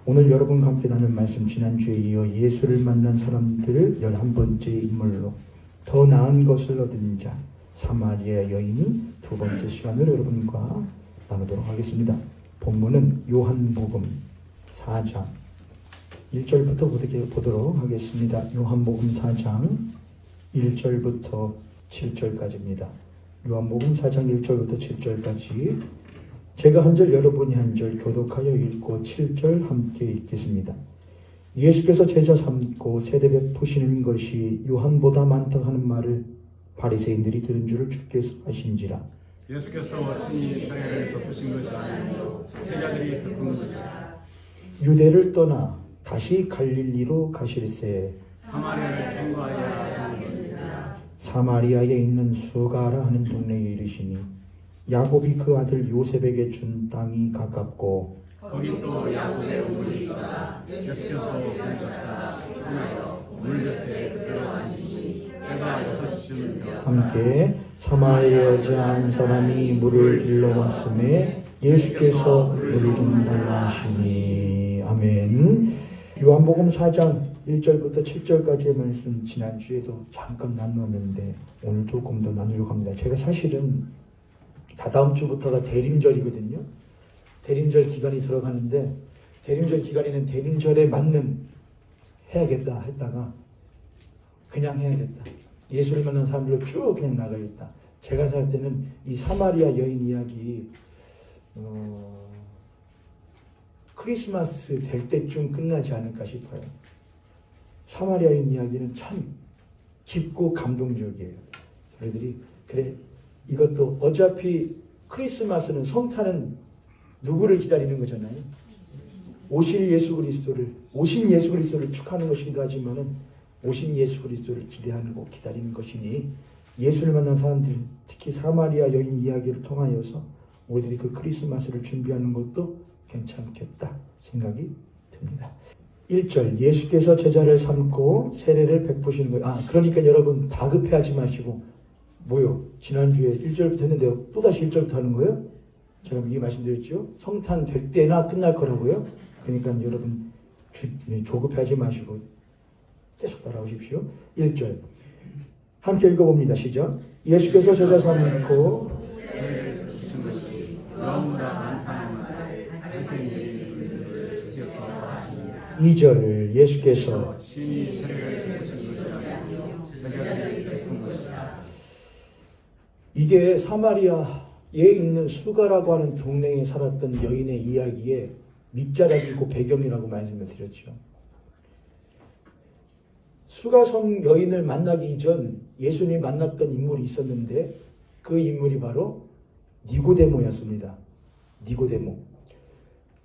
오늘 여러분과 함께 나눌 말씀, 지난주에 이어 예수를 만난 사람들을 11번째 인물로 더 나은 것을 얻은 자 사마리아 여인이 두 번째 시간을 여러분과 나누도록 하겠습니다. 본문은 요한복음 4장 1절부터 보도록 하겠습니다. 요한복음 4장 1절부터 7절까지입니다. 요한복음 4장 1절부터 7절까지 제가 한 절 여러분이 한 절 교독하여 읽고 7절 함께 읽겠습니다. 예수께서 제자 삼고 세례 베푸시는 것이 요한보다 많다 하는 말을 바리새인들이 들은 줄을 주께서 아신지라. 예수께서 친히 세례를 베푸신 것이 아니요 제자들이 베푼 것이라. 유대를 떠나 다시 갈릴리로 가실새 사마리아를 통과하여 사마리아에 있는 수가라 하는 동네에 이르시니 야곱이 그 아들 요셉에게 준 땅이 가깝고 거기 또 야곱의 우물이 있다. 예수께서 오셨다 하여 물 곁에 들어가시니 해가 6시쯤 되었다. 함께 사마리아 여자 한 사람이 물을 길러 왔음에 예수께서 물을 좀 달라 하시니. 아멘. 요한복음 4장 1절부터 7절까지의 말씀 지난주에도 잠깐 나누었는데 오늘 조금 더 나누려고 합니다. 제가 사실은 다다음 주부터가 대림절이거든요. 대림절 기간이 들어가는데 대림절 기간에는 대림절에 맞는 해야겠다 했다가 그냥 해야겠다. 예수를 만난 사람들로 쭉 그냥 나가겠다. 제가 살 때는 이 사마리아 여인 이야기 크리스마스 될 때쯤 끝나지 않을까 싶어요. 사마리아 여인 이야기는 참 깊고 감동적이에요. 저희들이 그래 이것도 어차피 크리스마스는 성탄은 누구를 기다리는 거잖아요. 오신 예수 그리스도를 축하하는 것이기도 하지만은 오신 예수 그리스도를 기대하고 기다리는 것이니 예수를 만난 사람들, 특히 사마리아 여인 이야기를 통하여서 우리들이 그 크리스마스를 준비하는 것도 괜찮겠다 생각이 듭니다. 1절 예수께서 제자를 삼고 세례를 베푸시는 거예요. 그러니까 여러분 다급해하지 마시고 뭐요? 지난주에 1절부터 했는데요. 또다시 1절부터 하는 거예요? 제가 이게 말씀드렸죠? 성탄 될 때나 끝날 거라고요? 그러니까 여러분 조급해하지 마시고 계속 따라오십시오. 1절 함께 읽어봅니다. 시작. 예수께서 제자 삼고 세례를 베푸신 것이 요한보다 많다는 말을 바리새인들이 들은 줄을 주께서 아십니다. 2절 예수께서 친히 세례를 베푸신 것이 아니요 제자들이 베푼 것이라. 이게 사마리아에 있는 수가라고 하는 동네에 살았던 여인의 이야기의 밑자락이고 배경이라고 말씀을 드렸죠. 수가성 여인을 만나기 이전 예수님이 만났던 인물이 있었는데 그 인물이 바로 니고데모였습니다.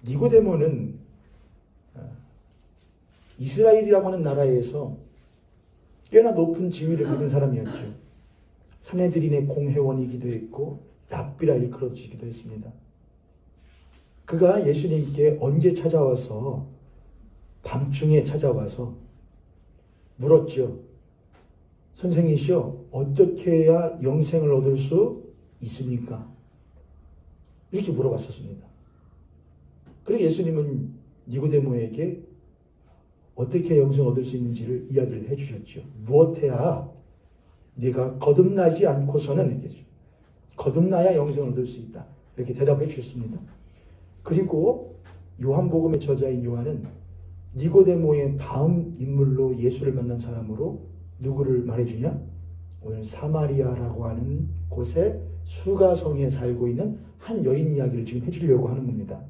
니고데모는 이스라엘이라고 하는 나라에서 꽤나 높은 지위를 가진 사람이었죠. 사내들인의 공회원이기도 했고 랍비라 일컬어지기도 했습니다. 그가 예수님께 언제 찾아와서 밤중에 찾아와서 물었죠. 선생이시여 어떻게 해야 영생을 얻을 수 있습니까? 이렇게 물어봤었습니다. 그리고 예수님은 니고데모에게 어떻게 영생을 얻을 수 있는지를 이야기를 해주셨죠. 무엇해야 네가 거듭나지 않고서는 이렇게 거듭나야 영생을 얻을 수 있다. 이렇게 대답해 주셨습니다. 그리고 요한복음의 저자인 요한은 니고데모의 다음 인물로 예수를 만난 사람으로 누구를 말해주냐? 오늘 사마리아라고 하는 곳에 수가성에 살고 있는 한 여인 이야기를 지금 해주려고 하는 겁니다.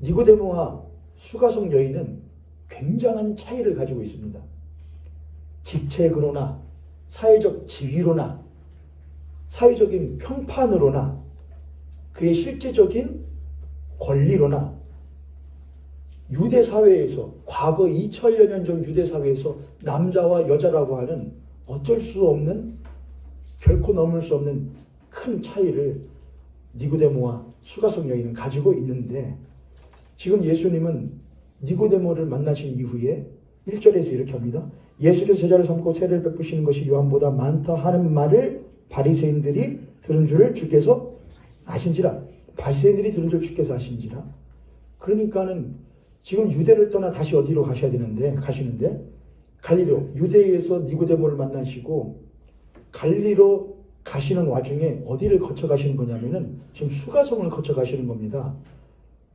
니고데모와 수가성 여인은 굉장한 차이를 가지고 있습니다. 직책으로나 사회적 지위로나 사회적인 평판으로나 그의 실제적인 권리로나 유대 사회에서 과거 2000여 년 전 유대 사회에서 남자와 여자라고 하는 어쩔 수 없는 결코 넘을 수 없는 큰 차이를 니고데모와 수가성 여인은 가지고 있는데 지금 예수님은 니고데모를 만나신 이후에 1절에서 이렇게 합니다. 예수께서 제자를 삼고 세례를 베푸시는 것이 요한보다 많다 하는 말을 바리새인들이 들은 줄을 주께서 아신지라. 바리새인들이 들은 줄 주께서 아신지라. 그러니까는 지금 유대를 떠나 다시 어디로 가시는데 갈리로, 유대에서 니고데모를 만나시고 갈리로 가시는 와중에 어디를 거쳐 가시는 거냐면은 지금 수가성을 거쳐 가시는 겁니다.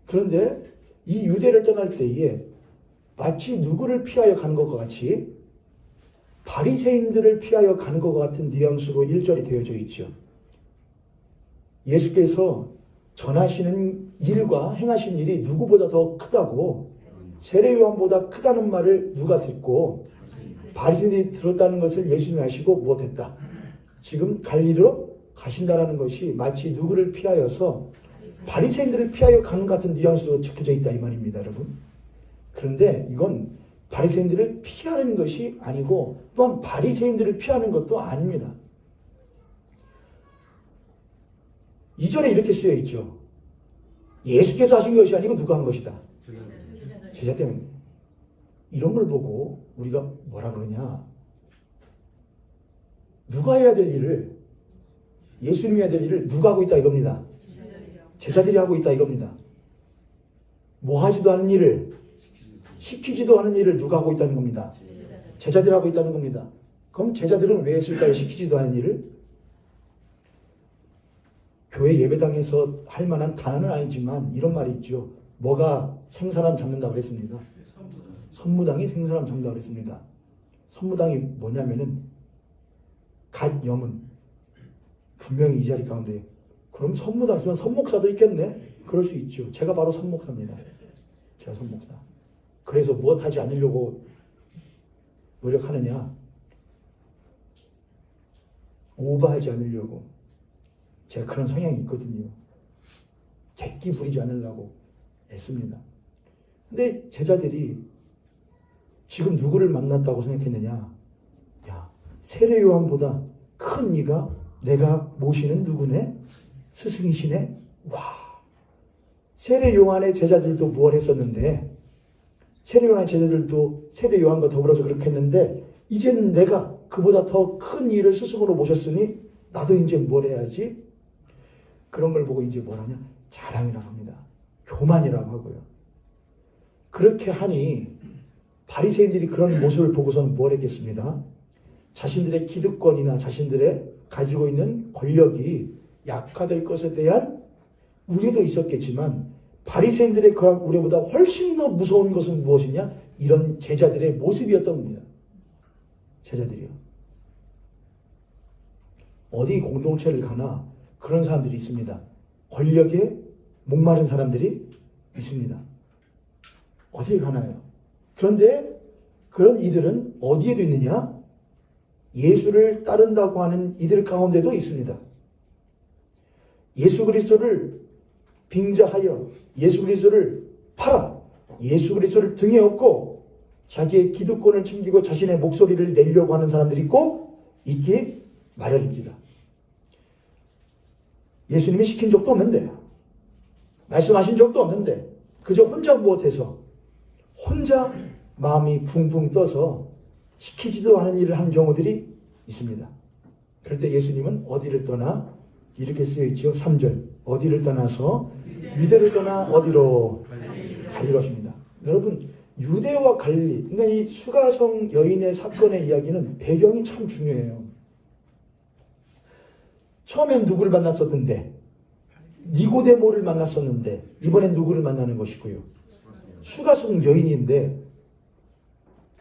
그런데 이 유대를 떠날 때에 마치 누구를 피하여 가는 것과 같이 바리새인들을 피하여 가는 것과 같은 뉘앙스로 1절이 되어져 있죠. 예수께서 전하시는 일과 행하신 일이 누구보다 더 크다고, 세례요한보다 크다는 말을 누가 듣고 바리새인들이 들었다는 것을 예수님이 아시고 못했다. 지금 갈리로 가신다라는 것이 마치 누구를 피하여서 바리새인들을 피하여 가는 것 같은 뉘앙스로 적혀져 있다 이 말입니다, 여러분. 그런데 이건 바리새인들을 피하는 것이 아니고 또한 바리새인들을 피하는 것도 아닙니다. 2절에 이렇게 쓰여 있죠. 예수께서 하신 것이 아니고 누가 한 것이다. 제자 때문에. 이런 걸 보고 우리가 뭐라 그러냐. 누가 해야 될 일을, 예수님이 해야 될 일을 누가 하고 있다 이겁니다. 제자들이 하고 있다 이겁니다. 뭐 하지도 않은 일을, 시키지도 않은 일을 누가 하고 있다는 겁니다. 제자들이 하고 있다는 겁니다. 그럼 제자들은 왜 했을까요? 시키지도 않은 일을? 교회 예배당에서 할 만한 단어는 아니지만 이런 말이 있죠. 뭐가 생사람 잡는다고 그랬습니다. 선무당이 생사람 잡는다고 그랬습니다. 선무당이 뭐냐면은 갓 염은 분명히 이 자리 가운데, 그럼 선무당 있으면 선목사도 있겠네? 그럴 수 있죠. 제가 바로 선목사입니다. 제가 선목사. 그래서 무엇 하지 않으려고 노력하느냐? 오버하지 않으려고. 제가 그런 성향이 있거든요. 객기 부리지 않으려고 애씁니다. 근데 제자들이 지금 누구를 만났다고 생각했느냐? 야, 세례 요한보다 큰 이가 내가 모시는 누구네? 스승이시네? 와, 세례 요한의 제자들도 뭘 했었는데, 세례 요한의 제자들도 세례 요한과 더불어서 그렇게 했는데, 이제는 내가 그보다 더 큰 일을 스승으로 모셨으니 나도 이제 뭘 해야지? 그런 걸 보고 이제 뭘 하냐? 자랑이라고 합니다. 교만이라고 하고요. 그렇게 하니 바리새인들이 그런 모습을 보고서는 뭘 했겠습니다? 자신들의 기득권이나 자신들의 가지고 있는 권력이 약화될 것에 대한 우려도 있었겠지만, 바리새인들의 그런 우려보다 훨씬 더 무서운 것은 무엇이냐? 이런 제자들의 모습이었던 겁니다. 제자들이요. 어디 공동체를 가나 그런 사람들이 있습니다. 권력에 목마른 사람들이 있습니다. 어디에 가나요? 그런데 그런 이들은 어디에도 있느냐? 예수를 따른다고 하는 이들 가운데도 있습니다. 예수 그리스도를 빙자하여 예수 그리스도를 팔아 예수 그리스도를 등에 업고 자기의 기득권을 챙기고 자신의 목소리를 내려고 하는 사람들이 꼭 있기 마련입니다. 예수님이 시킨 적도 없는데, 말씀하신 적도 없는데, 그저 혼자 무엇해서 혼자 마음이 붕붕 떠서 시키지도 않은 일을 하는 경우들이 있습니다. 그럴 때 예수님은 어디를 떠나? 이렇게 쓰여있죠. 3절. 어디를 떠나서? 유대를 떠나 어디로? 갈리로 하십니다. 여러분, 유대와 갈릴리, 그러니까 이 수가성 여인의 사건의 이야기는 배경이 참 중요해요. 처음엔 누구를 만났었는데, 니고데모를 만났었는데, 이번엔 누구를 만나는 것이고요. 수가성 여인인데,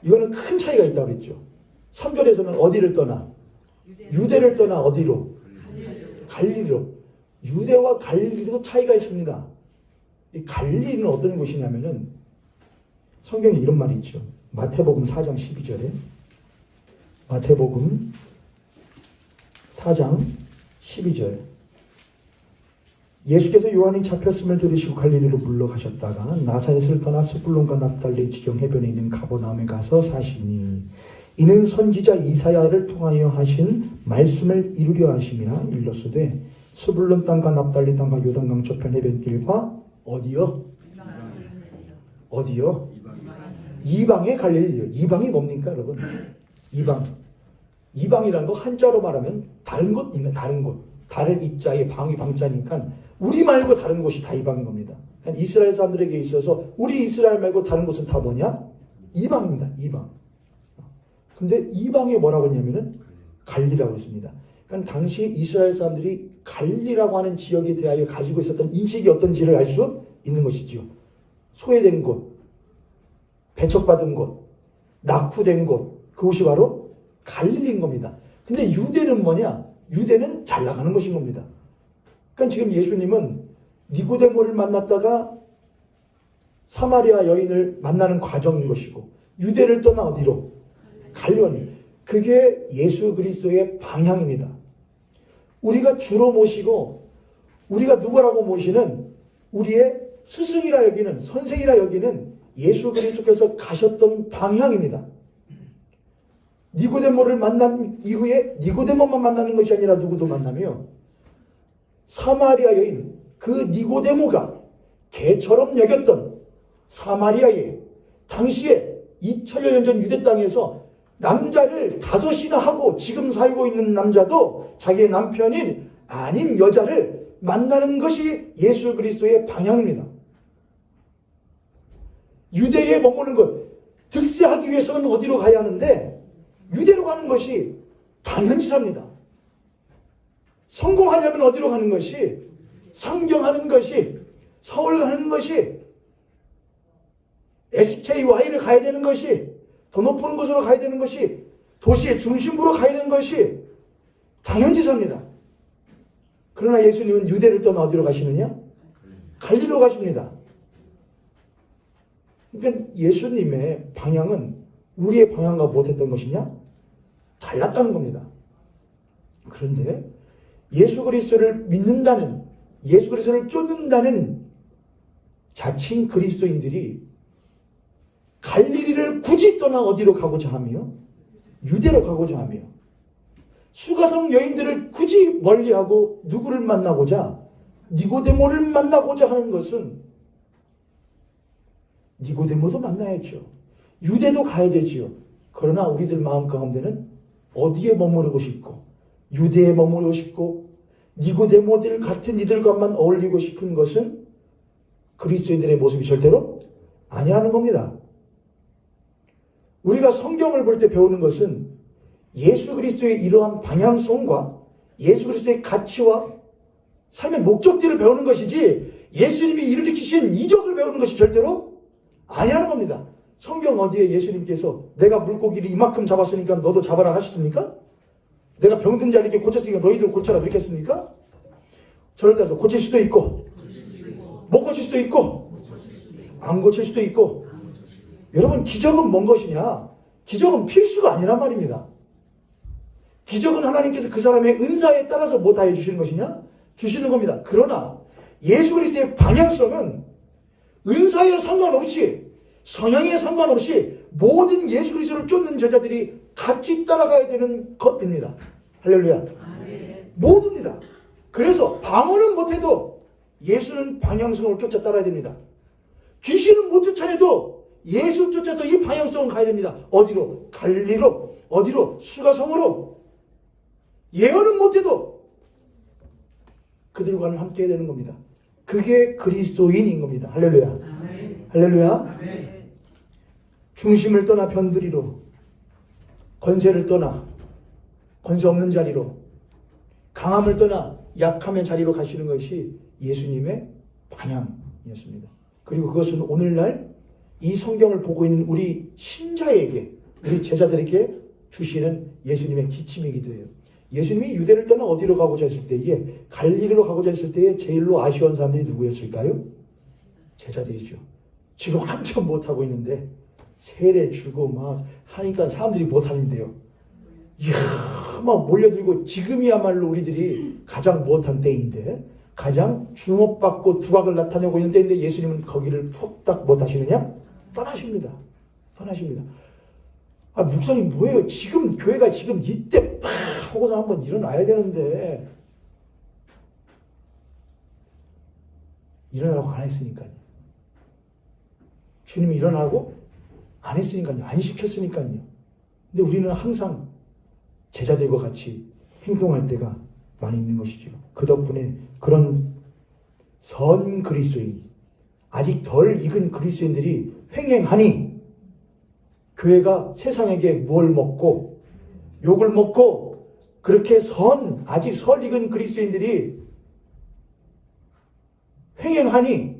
이거는 큰 차이가 있다고 그랬죠. 3절에서는 어디를 떠나? 유대를 떠나 어디로? 갈릴리로. 유대와 갈릴리도 차이가 있습니다. 이 갈릴리는 어떤 곳이냐면은, 성경에 이런 말이 있죠. 마태복음 4장 12절에, 마태복음 4장 12절. 예수께서 요한이 잡혔음을 들으시고 갈릴리로 물러가셨다가 나사렛을 떠나 스불론과 납달리 지경 해변에 있는 가버나움에 가서 사시니 이는 선지자 이사야를 통하여 하신 말씀을 이루려 하심이라. 일러스되 스불론 땅과 납달리 땅과 요단강 저편 해변길과 어디요? 어디요? 이방의 갈릴리요. 이방이 뭡니까, 여러분? 이방. 이방이라는 거 한자로 말하면 다른 곳 있는 다른 곳. 다를 이자에 방이 방자니까 우리 말고 다른 곳이 다 이방인 겁니다. 그러니까 이스라엘 사람들에게 있어서 우리 이스라엘 말고 다른 곳은 다 뭐냐? 이방입니다. 이방. 근데 이방에 뭐라고 했냐면은 갈리라고 했습니다. 그러니까 당시 이스라엘 사람들이 갈리라고 하는 지역에 대하여 가지고 있었던 인식이 어떤지를 알 수 있는 것이지요. 소외된 곳, 배척받은 곳, 낙후된 곳, 그곳이 바로 갈릴리인 겁니다. 근데 유대는 뭐냐? 유대는 잘 나가는 것인 겁니다. 그러니까 지금 예수님은 니고데모를 만났다가 사마리아 여인을 만나는 과정인 것이고, 유대를 떠나 어디로? 갈리온. 그게 예수 그리스도의 방향입니다. 우리가 주로 모시고 우리가 누구라고 모시는 우리의 스승이라 여기는, 선생이라 여기는 예수 그리스도께서 가셨던 방향입니다. 니고데모를 만난 이후에 니고데모만 만나는 것이 아니라 누구도 만나며 사마리아 여인, 그 니고데모가 개처럼 여겼던 사마리아의 당시에 2000여 년 전 유대 땅에서 남자를 5이나 하고 지금 살고 있는 남자도 자기의 남편인 아닌 여자를 만나는 것이 예수 그리스도의 방향입니다. 유대에 머무는 것, 득세하기 위해서는 어디로 가야 하는데 유대로 가는 것이 당연지사입니다. 성공하려면 어디로 가는 것이, 성경하는 것이, 서울 가는 것이, SKY를 가야 되는 것이, 더 높은 곳으로 가야 되는 것이, 도시의 중심부로 가야 되는 것이 당연지사입니다. 그러나 예수님은 유대를 떠나 어디로 가시느냐? 갈리로 가십니다. 그러니까 예수님의 방향은 우리의 방향과 못했던 것이냐? 달랐다는 겁니다. 그런데 예수 그리스도를 믿는다는, 예수 그리스도를 쫓는다는 자칭 그리스도인들이 갈릴리를 굳이 떠나 어디로 가고자 하며 유대로 가고자 하며 수가성 여인들을 굳이 멀리하고 누구를 만나고자, 니고데모를 만나고자 하는 것은, 니고데모도 만나야죠. 유대도 가야 되지요. 그러나 우리들 마음 가운데는 어디에 머무르고 싶고, 유대에 머무르고 싶고, 니고데모들 같은 이들과만 어울리고 싶은 것은 그리스도인들의 모습이 절대로 아니라는 겁니다. 우리가 성경을 볼 때 배우는 것은 예수 그리스도의 이러한 방향성과 예수 그리스도의 가치와 삶의 목적들을 배우는 것이지, 예수님이 일으키신 이적을 배우는 것이 절대로 아니라는 겁니다. 성경 어디에 예수님께서 내가 물고기를 이만큼 잡았으니까 너도 잡아라 하셨습니까? 내가 병든 자를 이렇게 고쳤으니까 너희들 고쳐라 그렇게 했습니까? 저를 따라서 고칠 수도 있고 못 고칠 수도 있고 안 고칠 수도 있고. 여러분, 기적은 뭔 것이냐? 기적은 필수가 아니란 말입니다. 기적은 하나님께서 그 사람의 은사에 따라서 뭐 다 해주시는 것이냐? 주시는 겁니다. 그러나 예수 그리스도의 방향성은 은사에 상관없이, 성향에 상관없이 모든 예수 그리스도를 쫓는 제자들이 같이 따라가야 되는 것입니다. 할렐루야. 모두입니다. 그래서 방언은 못해도 예수는 방향성을 쫓아 따라야 됩니다. 귀신은 못 쫓아내도 예수 쫓아서 이 방향성을 가야 됩니다. 어디로? 갈리로. 어디로? 수가성으로. 예언은 못해도 그들과는 함께 해야 되는 겁니다. 그게 그리스도인인 겁니다. 할렐루야. 아멘. 할렐루야. 아멘. 중심을 떠나 변두리로, 권세를 떠나 권세 없는 자리로, 강함을 떠나 약함의 자리로 가시는 것이 예수님의 방향이었습니다. 그리고 그것은 오늘날 이 성경을 보고 있는 우리 신자에게, 우리 제자들에게 주시는 예수님의 지침이기도 해요. 예수님이 유대를 떠나 어디로 가고자 했을 때에, 갈릴리로 가고자 했을 때에 제일로 아쉬운 사람들이 누구였을까요? 제자들이죠. 지금 한참 못하고 있는데 세례 주고 막 하니까 사람들이 못하는데요. 이야, 막 몰려들고, 지금이야말로 우리들이 가장 못한 때인데, 가장 주목받고 두각을 나타내고 있는 때인데 예수님은 거기를 푹딱 못하시느냐? 떠나십니다. 떠나십니다. 아, 목사님 뭐예요? 지금 교회가 지금 이때 팍 하고서 한번 일어나야 되는데 일어나라고 안 했으니까요. 주님이 일어나고 안 했으니까요. 안 시켰으니까요. 근데 우리는 항상 제자들과 같이 행동할 때가 많이 있는 것이죠. 그 덕분에 그런 선 그리스도인, 아직 덜 익은 그리스도인들이 횡행하니 교회가 세상에게 뭘 먹고 욕을 먹고 그렇게 아직 설 익은 그리스도인들이 횡행하니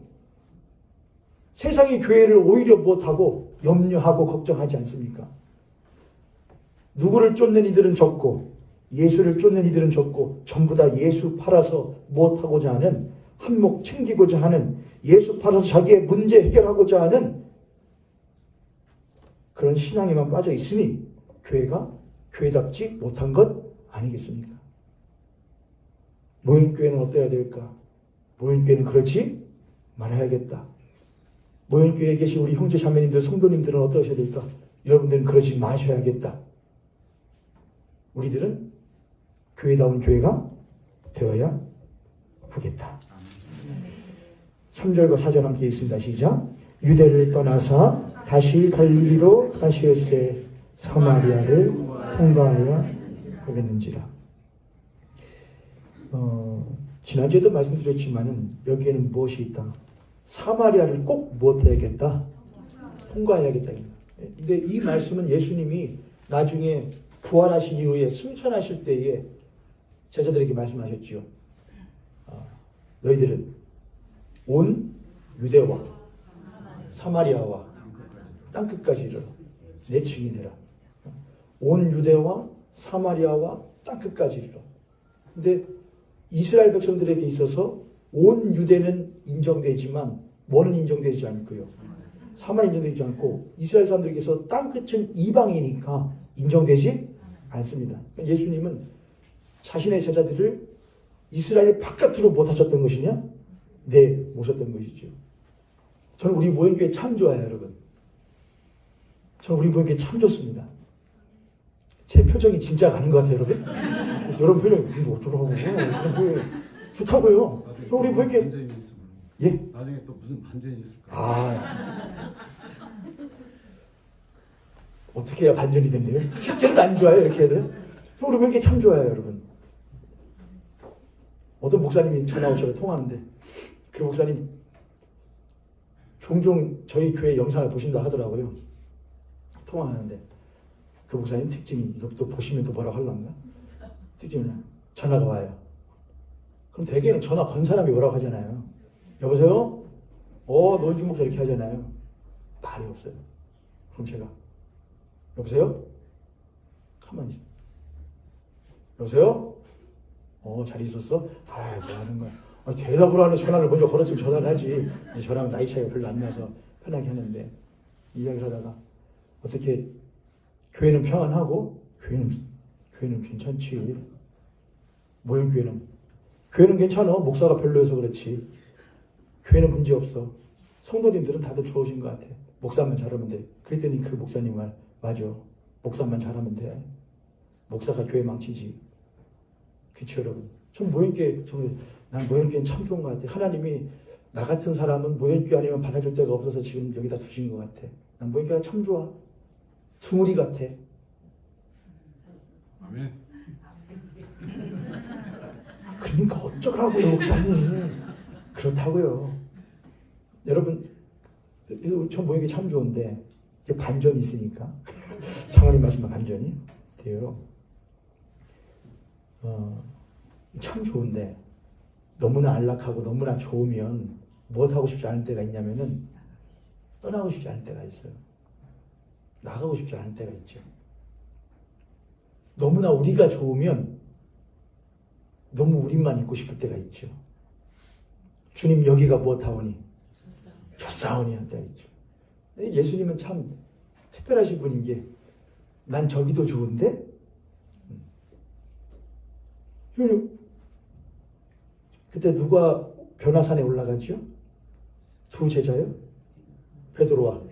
세상이 교회를 오히려 못하고 염려하고 걱정하지 않습니까? 누구를 쫓는 이들은 적고 예수를 쫓는 이들은 적고 전부 다 예수 팔아서 못하고자 하는 한몫 챙기고자 하는 예수 팔아서 자기의 문제 해결하고자 하는 그런 신앙에만 빠져 있으니 교회가 교회답지 못한 것 아니겠습니까? 모임교회는 어때야 될까? 모임교회는 그렇지 말아야겠다. 모임교회에 계신 우리 형제 자매님들 성도님들은 어떠셔야 될까? 여러분들은 그러지 마셔야겠다. 우리들은 교회다운 교회가 되어야 하겠다. 3절과 4절 함께 읽습니다. 시작. 유대를 떠나사 다시 갈릴리로 가시었세 사마리아를 통과하여 하겠는지라. 지난주에도 말씀드렸지만은 여기에는 무엇이 있다? 사마리아를 꼭 못해야겠다. 통과해야겠다. 근데 이 말씀은 예수님이 나중에 부활하신 이후에 승천하실 때에 제자들에게 말씀하셨죠. 너희들은 온 유대와 사마리아와 땅끝까지 이르러 내 증인이라. 온 유대와 사마리아와 땅끝까지 이르러. 근데 이스라엘 백성들에게 있어서 온 유대는 인정되지만 뭐는 인정되지 않고요. 사마리아 인정되지 않고 이스라엘 사람들에게서 땅끝은 이방이니까 인정되지 않습니다. 예수님은 자신의 제자들을 이스라엘 바깥으로 못 하셨던 것이냐? 네, 모셨던 것이죠. 저는 우리 모형교회 참 좋아요, 여러분. 저는 우리 모형교회 참 좋습니다. 제 표정이 진짜가 아닌 것 같아요, 여러분. 여러분 표정이 뭐 어쩌라고. 좋다고요. 우리 모형교회. 예? 나중에 또 무슨 반전이 있을까? 어떻게 해야 반전이 된대요? 실제로는 안 좋아요, 이렇게 해야 돼요? 우리 모형교회 참 좋아요, 여러분. 어떤 목사님이 전화 오셔서 통화하는데 그 목사님 종종 저희 교회 영상을 보신다 하더라고요. 통화하는데 그 목사님 특징이 이것도 보시면 또 뭐라고 하려나? 특징은 전화가 와요. 그럼 대개는 전화 건 사람이 뭐라고 하잖아요. 여보세요? 노인중 목사 이렇게 하잖아요. 말이 없어요. 그럼 제가 여보세요? 가만히 있어. 여보세요? 잘 있었어? 뭐 하는 거야. 대답을 하는 전화를 먼저 걸었으면 전화를 하지. 저랑 나이 차이가 별로 안 나서 편하게 하는데 이야기를 하다가 어떻게 교회는 평안하고 교회는 괜찮지. 교회는 괜찮아. 목사가 별로여서 그렇지. 교회는 문제 없어. 성도님들은 다들 좋으신 것 같아. 목사만 잘하면 돼. 그랬더니 그 목사님 말 맞아. 목사만 잘하면 돼. 목사가 교회 망치지. 그렇죠, 여러분. 전 난 모형교회는 참 좋은 것 같아. 하나님이 나 같은 사람은 모형교회 아니면 받아줄 데가 없어서 지금 여기다 두신 것 같아. 난 모형교회가 참 좋아. 둥우리 같아. 아멘. 그러니까 어쩌라고요, 목사님. 그렇다고요. 여러분, 전 모형교회 참 좋은데 이게 반전이 있으니까 장로님 말씀과 반전이 돼요. 참 좋은데 너무나 안락하고 너무나 좋으면 무엇하고 싶지 않을 때가 있냐면은 떠나고 싶지 않을 때가 있어요. 나가고 싶지 않을 때가 있죠. 너무나 우리가 좋으면 너무 우리만 있고 싶을 때가 있죠. 주님 여기가 무엇하오니? 좋사오니 할 때가 있죠. 예수님은 참 특별하신 분인 게 난 저기도 좋은데 그때 누가 변화산에 올라가죠? 두 제자요? 베드로와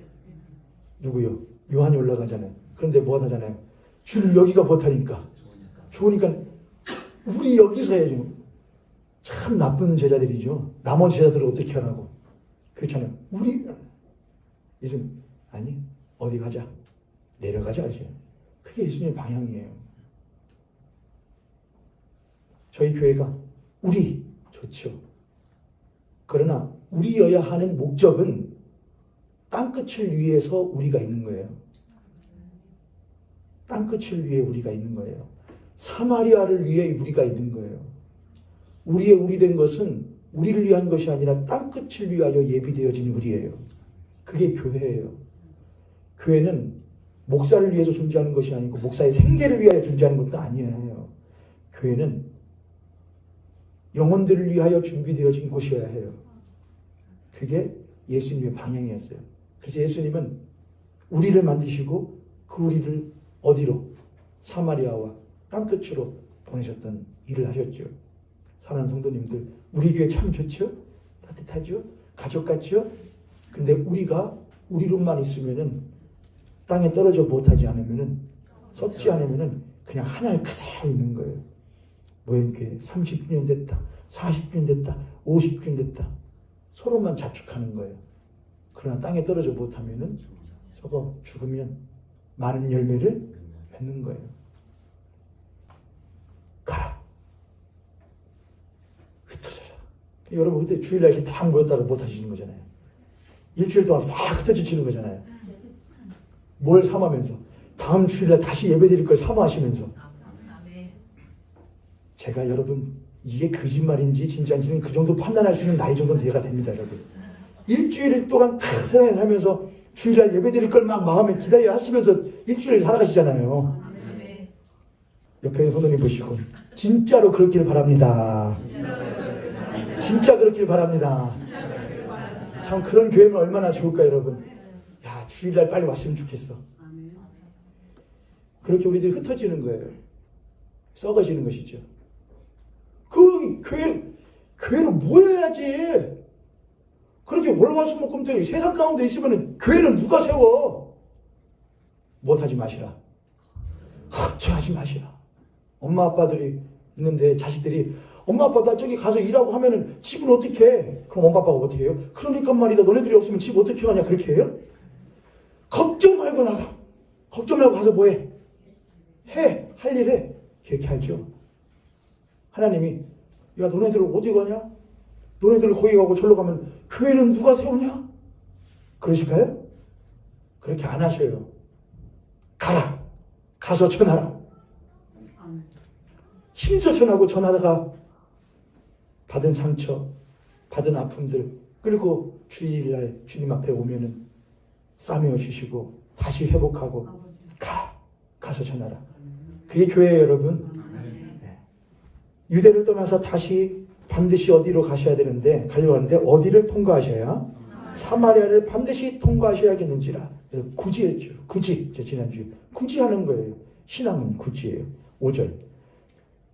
누구요? 요한이 올라가잖아요. 그런데 뭐 하잖아요? 주님 여기가 못하니까 좋으니까 우리 여기서 해야죠. 참 나쁜 제자들이죠. 나머지 제자들을 어떻게 하라고. 그렇잖아요. 우리 예수님 아니 어디 가자. 내려가자 하죠. 그게 예수님의 방향이에요. 저희 교회가 우리 좋죠. 그러나 우리여야 하는 목적은 땅끝을 위해서 우리가 있는 거예요. 땅끝을 위해 우리가 있는 거예요. 사마리아를 위해 우리가 있는 거예요. 우리의 우리 된 것은 우리를 위한 것이 아니라 땅끝을 위하여 예비되어진 우리예요. 그게 교회예요. 교회는 목사를 위해서 존재하는 것이 아니고 목사의 생계를 위하여 존재하는 것도 아니에요. 교회는 영혼들을 위하여 준비되어진 곳이어야 해요. 그게 예수님의 방향이었어요. 그래서 예수님은 우리를 만드시고 그 우리를 어디로? 사마리아와 땅끝으로 보내셨던 일을 하셨죠. 사랑하는 성도님들, 우리 교회 참 좋죠? 따뜻하죠? 가족 같죠? 근데 우리가 우리로만 있으면은 땅에 떨어져 못하지 않으면은 썩지 않으면은 그냥 하나에 그대로 있는 거예요. 모형교회 30주년 됐다, 40주년 됐다, 50주년 됐다. 서로만 자축하는 거예요. 그러나 땅에 떨어져 못하면은 저거 죽으면 많은 열매를 맺는 거예요. 가라. 흩어져라. 여러분 그때 주일날 이렇게 딱 모였다가 못 하시는 거잖아요. 일주일 동안 확 흩어지시는 거잖아요. 뭘 삼하면서 다음 주일날 다시 예배드릴 걸 사모하시면서. 제가 여러분 이게 거짓말인지 진짜인지는 그 정도 판단할 수 있는 나이 정도는 돼야 됩니다, 여러분. 일주일 동안 다 세상에 살면서 주일날 예배드릴 걸 막 마음에 기다려 하시면서 일주일 살아가시잖아요. 옆에 있는 성도님 보시고 진짜로 그렇길 바랍니다. 진짜 그렇길 바랍니다. 참 그런 교회는 얼마나 좋을까, 여러분. 야, 주일날 빨리 왔으면 좋겠어. 그렇게 우리들이 흩어지는 거예요. 썩어지는 것이죠. 그 교회로 모여야지. 그렇게 월화수목금토일 세상 가운데 있으면 교회는 누가 세워? 못하지 마시라. 걱정하지 마시라. 엄마 아빠들이 있는데 자식들이 엄마 아빠 나 저기 가서 일하고 하면은 집은 어떻게 해? 그럼 엄마 아빠가 어떻게 해요? 그러니까 말이다. 너네들이 없으면 집 어떻게 하냐 그렇게 해요? 걱정 말고 나가. 걱정 말고 가서 뭐해? 해. 할 일 해. 그렇게 하죠. 하나님이 야 너네들 어디 가냐? 너네들 거기 가고 절로 가면 교회는 누가 세우냐? 그러실까요? 그렇게 안 하셔요. 가라. 가서 전하라. 힘써 전하고 전하다가 받은 상처, 받은 아픔들 끌고 주일날 주님 앞에 오면은 싸매어 주시고 다시 회복하고 가라. 가서 전하라. 그게 교회예요, 여러분. 네. 유대를 떠나서 다시 반드시 어디로 가셔야 되는데 가려고 하는데 어디를 통과하셔야? 사마리아를 반드시 통과하셔야겠는지라. 굳이 했죠. 굳이. 지난주에 굳이 하는 거예요. 신앙은 굳이예요. 5절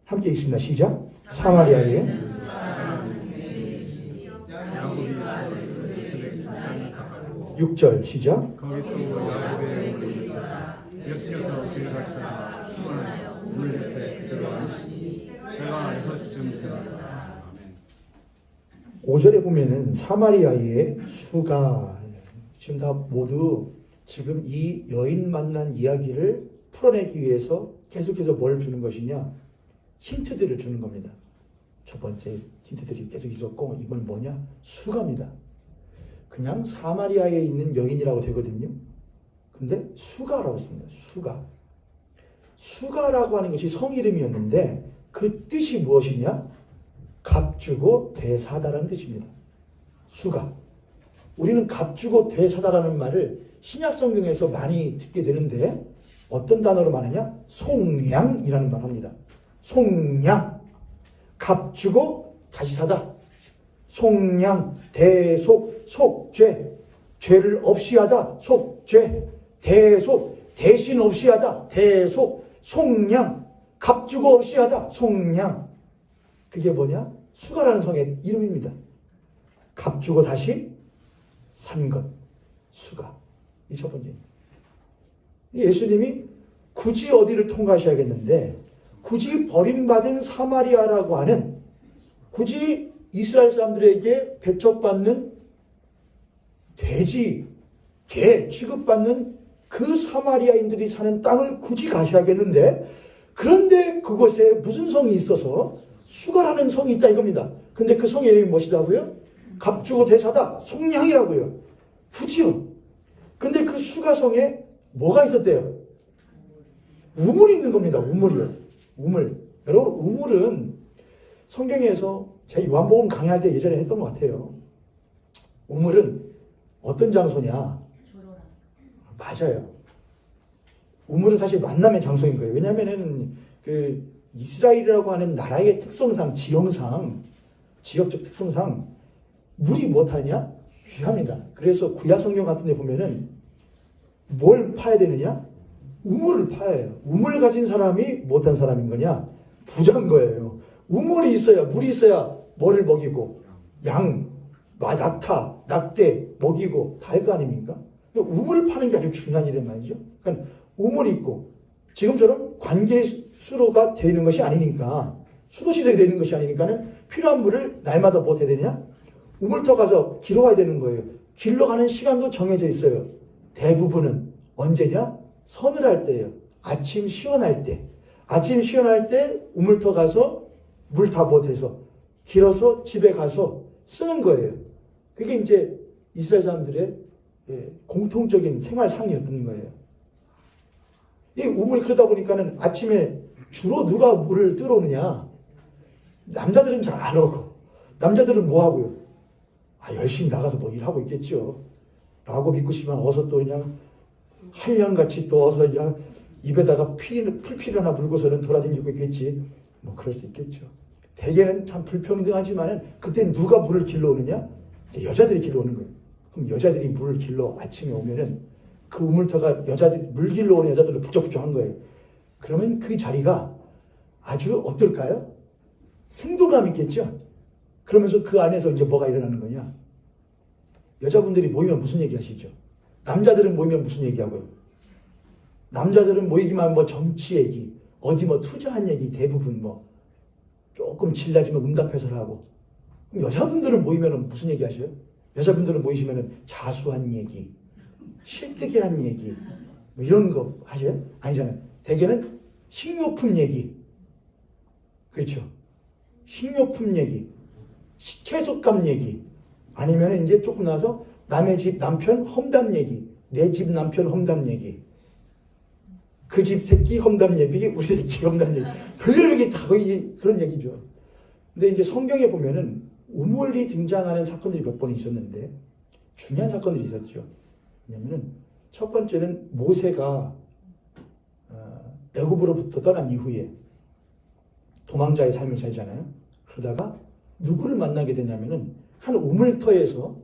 함께 읽습니다. 시작. 사마리아에 6절 시작. 거기 또 야곱의 우리가 예수께서 길 가시다가 피곤하여 물 옆에 들어가시니 해가 6시쯤 되었다. 아멘. 5절에 보면은 사마리아의 수가 지금 다 모두 지금 이 여인 만난 이야기를 풀어내기 위해서 계속해서 뭘 주는 것이냐? 힌트들을 주는 겁니다. 첫 번째 힌트들이 계속 있었고 이건 뭐냐? 수가입니다. 그냥 사마리아에 있는 여인이라고 되거든요. 근데 수가라고 했습니다. 수가. 수가라고 하는 것이 성 이름이었는데 그 뜻이 무엇이냐? 값주고 되사다라는 뜻입니다. 수가. 우리는 값주고 되사다라는 말을 신약 성경에서 많이 듣게 되는데 어떤 단어로 말하냐? 송량이라는 말을 합니다. 송량. 값주고 다시 사다. 송량, 대속, 속죄. 죄를 없이 하다. 속죄. 대속, 대신 없이 하다. 대속. 송량. 값주고 없이 하다. 송량. 그게 뭐냐? 수가라는 성의 이름입니다. 값주고 다시 산 것. 수가. 이 첫 번째. 예수님이 굳이 어디를 통과하셔야겠는데 굳이 버림받은 사마리아라고 하는 굳이 이스라엘 사람들에게 배척받는 돼지, 개 취급받는 그 사마리아인들이 사는 땅을 굳이 가셔야겠는데 그런데 그곳에 무슨 성이 있어서 수가라는 성이 있다 이겁니다. 근데 그 성의 이름이 무엇이다고요? 갑주고 대사다. 속량이라고요. 그지요? 근데 그 수가성에 뭐가 있었대요? 우물이 있는 겁니다. 우물이요. 우물. 여러분, 우물은 성경에서 제가 요한복음 강의할 때 예전에 했던 것 같아요. 우물은 어떤 장소냐? 맞아요. 우물은 사실 만남의 장소인 거예요. 왜냐하면은 그 이스라엘이라고 하는 나라의 특성상, 지형상, 지역적 특성상 물이 무엇하느냐? 귀합니다. 그래서 구약 성경 같은 데 보면은 뭘 파야 되느냐? 우물을 파야 해요. 우물 가진 사람이 못한 사람인 거냐? 부자인 거예요. 우물이 있어야, 물이 있어야 뭐를 먹이고, 양, 낙타, 낙대 먹이고 다 할 거 아닙니까? 우물을 파는 게 아주 중요한 일이란 말이죠. 그러니까 우물이 있고, 지금처럼 관계 수로가 되는 것이 아니니까, 수도시설이 되는 것이 아니니까는 필요한 물을 날마다 뭐 해야 되냐? 우물터 가서 길러 가야 되는 거예요. 길러 가는 시간도 정해져 있어요. 대부분은 언제냐? 서늘할 때예요. 아침 시원할 때. 아침 시원할 때 우물터 가서 물 다 못해서 길어서 집에 가서 쓰는 거예요. 그게 이제 이스라엘 사람들의 공통적인 생활상이었던 거예요. 이 우물이 그러다 보니까는 아침에 주로 누가 물을 들어오느냐? 남자들은 잘 안 오고, 남자들은 뭐 하고요? 열심히 나가서 뭐 일하고 있겠죠. 라고 믿고 싶으면 어서 또 그냥 한량같이 또 어서 그냥 입에다가 풀필 하나 물고서는 돌아다니고 있겠지. 뭐 그럴 수 있겠죠. 대개는 참 불평등하지만은 그때는 누가 물을 길러 오느냐? 이제 여자들이 길러 오는 거예요. 그럼 여자들이 물을 길러 아침에 오면은 그 우물터가 물 길러 오는 여자들로 북적북적한 거예요. 그러면 그 자리가 아주 어떨까요? 생동감 있겠죠? 그러면서 그 안에서 이제 뭐가 일어나는 거냐? 여자분들이 모이면 무슨 얘기 하시죠? 남자들은 모이면 무슨 얘기 하고요? 남자들은 모이기만 뭐 정치 얘기, 어디 뭐 투자한 얘기 대부분 뭐 조금 질라지면 응답해서 하고. 그럼 여자분들은 모이면 무슨 얘기 하셔요? 여자분들은 모이시면 자수한 얘기, 실뜨기한 얘기, 뭐 이런 거 하셔요? 아니잖아요. 대개는 식료품 얘기. 그렇죠. 식료품 얘기, 채소값 얘기, 아니면 이제 조금 나서 남의 집 남편 험담 얘기, 내 집 남편 험담 얘기, 그 집 새끼 험담 얘기, 우리 새끼 험담 얘기, 별별 얘기 다 거의 그런 얘기죠. 근데 이제 성경에 보면은 우물이 등장하는 사건들이 몇 번 있었는데 중요한 사건들이 있었죠. 왜냐면은 첫 번째는 모세가 애굽으로부터 떠난 이후에 도망자의 삶을 살잖아요. 그러다가 누구를 만나게 되냐면은 한 우물터에서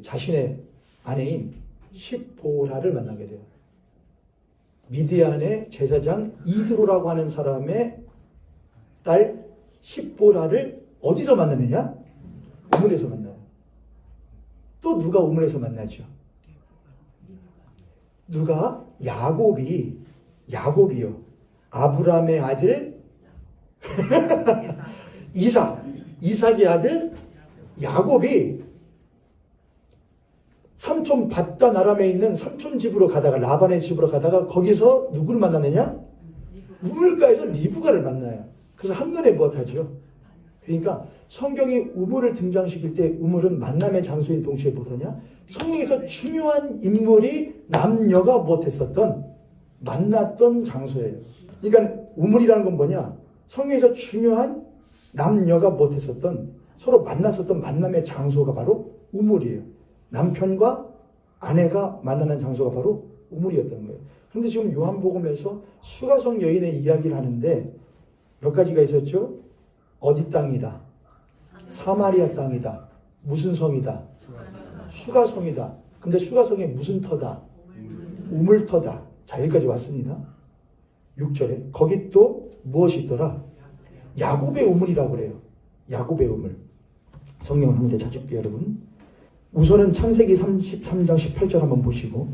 자신의 아내인 십보라를 만나게 돼요. 미디안의 제사장 이드로라고 하는 사람의 딸 십보라를 어디서 만나느냐? 우물에서 만나요. 또 누가 우물에서 만나죠? 누가? 야곱이요. 아브라함의 아들 이삭의 아들 야곱이 삼촌 밧단 아람에 있는 삼촌 집으로 가다가 라반의 집으로 가다가 거기서 누구를 만나느냐? 우물가에서 리브가를 만나요. 그래서 한눈에 무엇하죠? 그러니까 성경이 우물을 등장시킬 때 우물은 만남의 장소인 동시에 무엇하냐? 성경에서 중요한 인물이 남녀가 무엇했었던 만났던 장소예요. 그러니까 우물이라는 건 뭐냐? 성경에서 중요한 남녀가 무엇했었던 서로 만났었던 만남의 장소가 바로 우물이에요. 남편과 아내가 만나는 장소가 바로 우물이었던 거예요. 그런데 지금 요한복음에서 수가성 여인의 이야기를 하는데 몇 가지가 있었죠? 어디 땅이다? 사마리아 땅이다. 무슨 성이다? 수가성이다. 근데 수가성이 무슨 터다? 우물터다. 자, 여기까지 왔습니다. 6절에 거기 또 무엇이 있더라? 야곱의 우물이라고 그래요. 야곱의 우물. 성경을 한번 찾을게요, 여러분. 우선은 창세기 33장 18절 한번 보시고,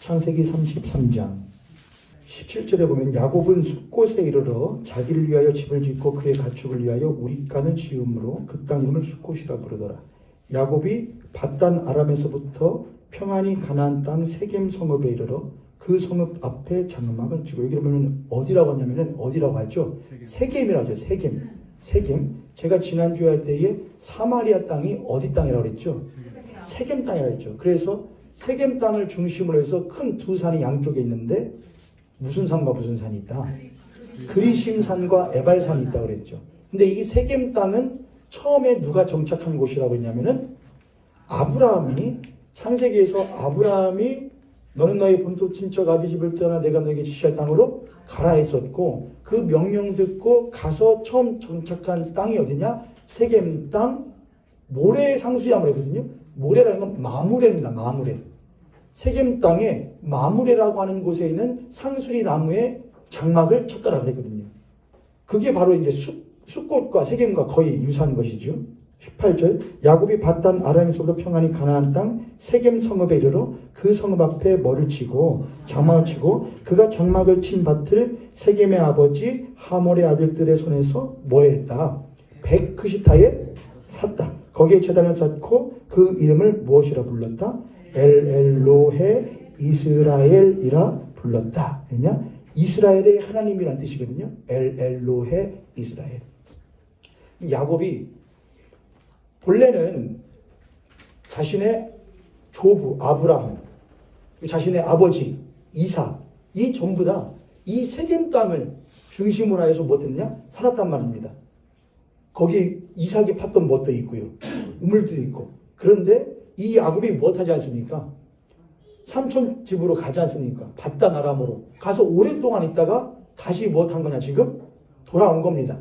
창세기 33장 17절에 보면 야곱은 숫곳에 이르러 자기를 위하여 집을 짓고 그의 가축을 위하여 우릿간을 지음으로 그 땅 이름을 숫곳이라 부르더라. 야곱이 밧단 아람에서부터 평안히 가나안 땅 세겜 성읍에 이르러 그 성읍 앞에 장막을 치고, 여기 보면 어디라고 하냐면은 어디라고 하죠? 세겜이라고 하죠. 세겜. 세겜. 제가 지난주에 할 때에 사마리아 땅이 어디 땅이라고 그랬죠? 세겜 땅이라고 했죠. 그래서 세겜 땅을 중심으로 해서 큰 두 산이 양쪽에 있는데 무슨 산과 무슨 산이 있다? 그리심산과 에발산이 있다고 그랬죠. 근데 이 세겜 땅은 처음에 누가 정착한 곳이라고 했냐면은 아브라함이 창세기에서 아브라함이 너는 너의 본토 친척 아비 집을 떠나 내가 너에게 지시할 땅으로 가라 했었고 그 명령 듣고 가서 처음 정착한 땅이 어디냐? 세겜 땅 모래 상수야물이거든요. 모래라는 건 마무레입니다. 마무레. 세겜 땅에 마무레라고 하는 곳에 있는 상수리 나무에 장막을 쳤다라 그랬거든요. 그게 바로 이제 숫꽃과 세겜과 거의 유사한 것이죠. 18절 야곱이 밧단 아람에서부터 평안히 가나안 땅 세겜 성읍에 이르러 그 성읍 앞에 머리를 치고 장막을 치고 그가 장막을 친 밭을 세겜의 아버지 하몰의 아들들의 손에서 뭐했다? 백크시타에 샀다. 거기에 제단을 쌓고 그 이름을 무엇이라 불렀다? 엘엘로헤 이스라엘이라 불렀다. 왜냐? 이스라엘의 하나님이라는 뜻이거든요. 엘엘로헤 이스라엘. 야곱이 본래는 자신의 조부 아브라함, 자신의 아버지 이삭, 이 전부 다 이 세겜 땅을 중심으로 해서 뭐 했냐? 살았단 말입니다. 거기 이삭이 팠던 뭣도 있고요. 우물도 있고. 그런데 이 야곱이 무엇하지 않습니까? 삼촌 집으로 가지 않습니까? 밧단 아람으로 가서 오랫동안 있다가 다시 무엇한 거냐? 지금 돌아온 겁니다.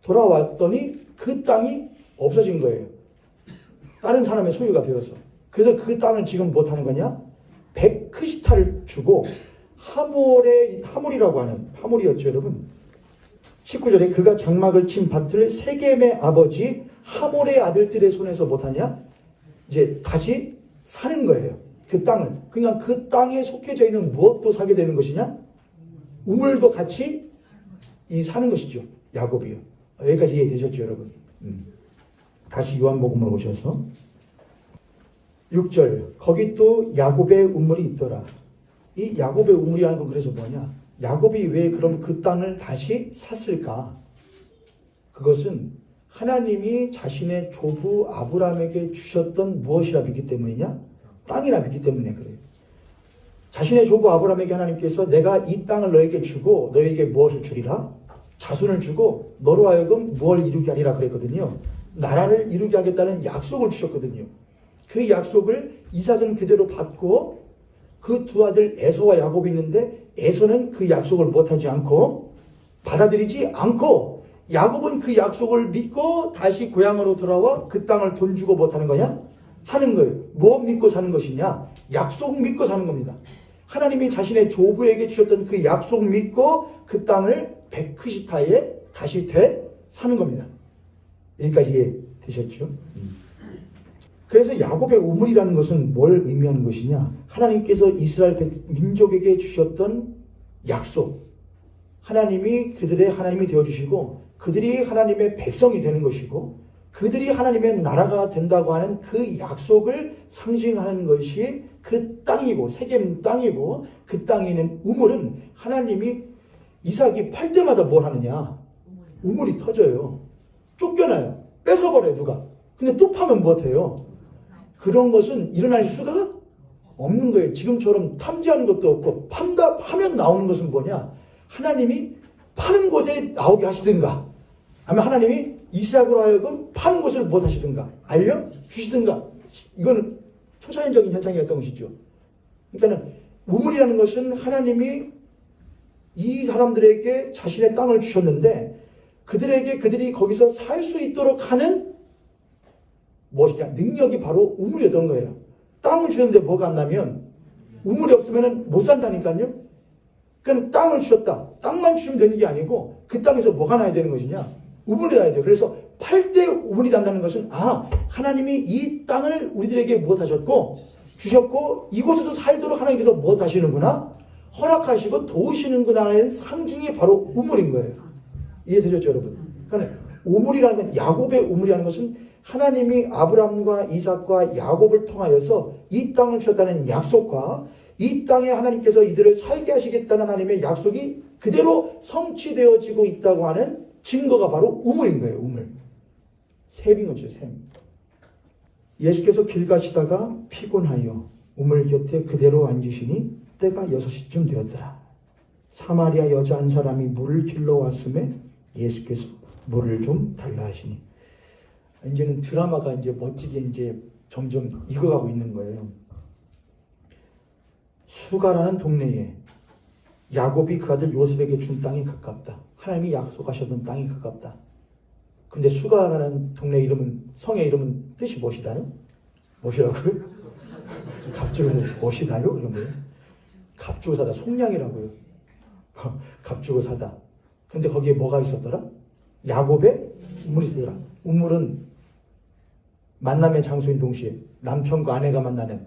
돌아왔더니 그 땅이 없어진 거예요. 다른 사람의 소유가 되어서. 그래서 그 땅을 지금 무엇하는 거냐? 백크시타를 주고 하몰이라고 하는 하몰이었죠, 여러분. 19절에 그가 장막을 친 밭을 세겜의 아버지 하몰의 아들들의 손에서 못하냐? 이제 다시 사는 거예요. 그 땅을. 그러니까 그 땅에 속해져 있는 무엇도 사게 되는 것이냐? 우물도 같이 사는 것이죠. 야곱이요. 여기까지 이해되셨죠, 여러분? 다시 요한복음으로 오셔서 6절 거기 또 야곱의 우물이 있더라. 이 야곱의 우물이라는 건 그래서 뭐냐? 야곱이 왜 그럼 그 땅을 다시 샀을까? 그것은 하나님이 자신의 조부 아브라함에게 주셨던 무엇이라 믿기 때문이냐? 땅이라 믿기 때문에 그래요. 자신의 조부 아브라함에게 하나님께서 내가 이 땅을 너에게 주고 너에게 무엇을 주리라? 자손을 주고 너로 하여금 무엇을 이루게 하리라 그랬거든요. 나라를 이루게 하겠다는 약속을 주셨거든요. 그 약속을 이삭은 그대로 받고 그 두 아들 에서와 야곱이 있는데 에서는 그 약속을 못하지 않고 받아들이지 않고 야곱은 그 약속을 믿고 다시 고향으로 돌아와 그 땅을 돈 주고 못하는 거냐? 사는 거예요. 뭐 믿고 사는 것이냐? 약속 믿고 사는 겁니다. 하나님이 자신의 조부에게 주셨던 그 약속 믿고 그 땅을 백크시타에 다시 사는 겁니다. 여기까지 이해되셨죠? 그래서 야곱의 우물이라는 것은 뭘 의미하는 것이냐? 하나님께서 이스라엘 민족에게 주셨던 약속. 하나님이 그들의 하나님이 되어주시고 그들이 하나님의 백성이 되는 것이고 그들이 하나님의 나라가 된다고 하는 그 약속을 상징하는 것이 그 땅이고 세겜 땅이고 그 땅에 있는 우물은 하나님이 이삭이 팔 때마다 뭘 하느냐? 우물이 터져요. 쫓겨나요. 뺏어버려요, 누가. 근데 또 파면 무엇해요? 그런 것은 일어날 수가 없는 거예요. 지금처럼 탐지하는 것도 없고 파면 나오는 것은 뭐냐? 하나님이 파는 곳에 나오게 하시든가 아니면 하나님이 이삭으로 하여금 파는 것을 못 하시든가 알려주시든가 이거는 초자연적인 현상이었던 것이죠. 그러니까 우물이라는 것은 하나님이 이 사람들에게 자신의 땅을 주셨는데 그들이 거기서 살 수 있도록 하는 무엇이냐? 능력이 바로 우물이었던 거예요. 땅을 주는데 뭐가 안 나면 우물이 없으면 못 산다니까요. 그러니까 땅을 주셨다. 땅만 주시면 되는 게 아니고 그 땅에서 뭐가 나야 되는 것이냐? 우물이 나야 돼요. 그래서 팔 때 우물이 난다는 것은 하나님이 이 땅을 우리들에게 무엇하셨고 주셨고 이곳에서 살도록 하나님께서 무엇하시는구나? 허락하시고 도우시는구나 하는 상징이 바로 우물인 거예요. 이해되셨죠, 여러분? 그러니까 우물이라는 건 야곱의 우물이라는 것은 하나님이 아브라함과 이삭과 야곱을 통하여서 이 땅을 주셨다는 약속과 이 땅에 하나님께서 이들을 살게 하시겠다는 하나님의 약속이 그대로 성취되어지고 있다고 하는 증거가 바로 우물인 거예요. 우물. 샘인 거죠. 샘. 예수께서 길 가시다가 피곤하여 우물 곁에 그대로 앉으시니 때가 6시쯤 되었더라. 사마리아 여자 한 사람이 물을 길러 왔음에 예수께서 물을 좀 달라 하시니, 이제는 드라마가 이제 멋지게 이제 점점 익어가고 있는 거예요. 수가라는 동네에 야곱이 그 아들 요셉에게 준 땅이 가깝다. 하나님이 약속하셨던 땅이 가깝다. 근데 수가라는 동네 이름은, 성의 이름은 뜻이 무엇이다요? 무엇이라고요? 갑주고 무엇이다요? 이런 거예요. 갑주고 사다. 속량이라고요. 갑주고 사다. 근데 거기에 뭐가 있었더라? 야곱의 우물이 있었더라. 우물은 만남의 장소인 동시에 남편과 아내가 만나는,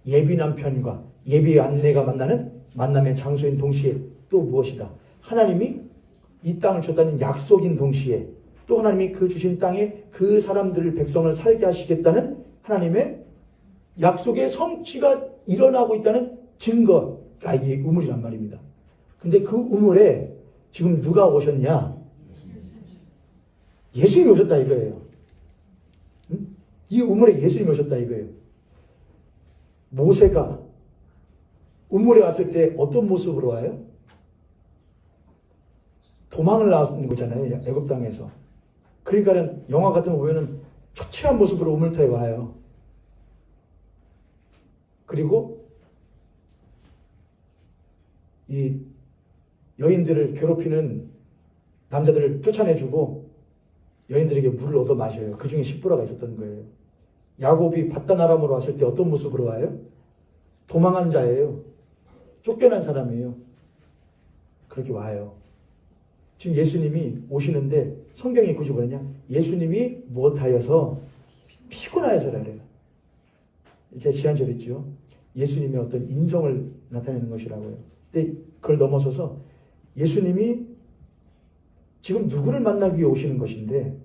예비 남편과 예비 아내가 만나는 만남의 장소인 동시에 또 무엇이다? 하나님이 이 땅을 줬다는 약속인 동시에 또 하나님이 그 주신 땅에 그 사람들을, 백성을 살게 하시겠다는 하나님의 약속의 성취가 일어나고 있다는 증거가 이게 우물이란 말입니다. 근데 그 우물에 지금 누가 오셨냐? 예수님이 오셨다 이거예요. 응? 이 우물에 예수님이 오셨다 이거예요. 모세가 우물에 왔을 때 어떤 모습으로 와요? 도망을 나왔는 거잖아요. 애굽 땅에서. 그러니까는 영화 같은 거 보면은 초췌한 모습으로 우물터에 와요. 그리고 이 여인들을 괴롭히는 남자들을 쫓아내주고 여인들에게 물을 얻어 마셔요. 그 중에 십부라가 있었던 거예요. 야곱이 바단 아람으로 왔을 때 어떤 모습으로 와요? 도망한 자예요. 쫓겨난 사람이에요. 그렇게 와요. 지금 예수님이 오시는데 성경이 굳이 뭐냐? 예수님이 무엇하여서? 피곤하여서라 그래요. 제가 지난주에 했죠. 예수님의 어떤 인성을 나타내는 것이라고요. 근데 그걸 넘어서서 예수님이 지금 누구를 만나기 위해 오시는 것인데,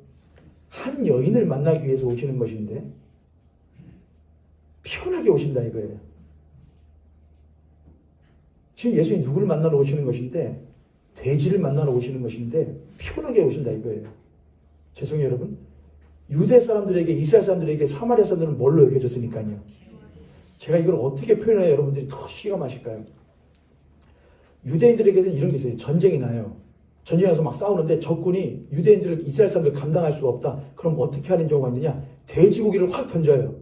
한 여인을 만나기 위해서 오시는 것인데 피곤하게 오신다 이거예요. 지금 예수님이 누구를 만나러 오시는 것인데, 돼지를 만나러 오시는 것인데 피곤하게 오신다 이거예요. 죄송해요 여러분. 유대 사람들에게, 이스라엘 사람들에게 사마리아 사람들은 뭘로 여겨졌으니까요. 제가 이걸 어떻게 표현해야 여러분들이 더 실감하실까요? 유대인들에게는 이런 게 있어요. 전쟁이 나요. 전쟁이 나서 막 싸우는데 적군이 유대인들을, 이스라엘 사람들을 감당할 수가 없다. 그럼 어떻게 하는 경우가 있느냐? 돼지고기를 확 던져요.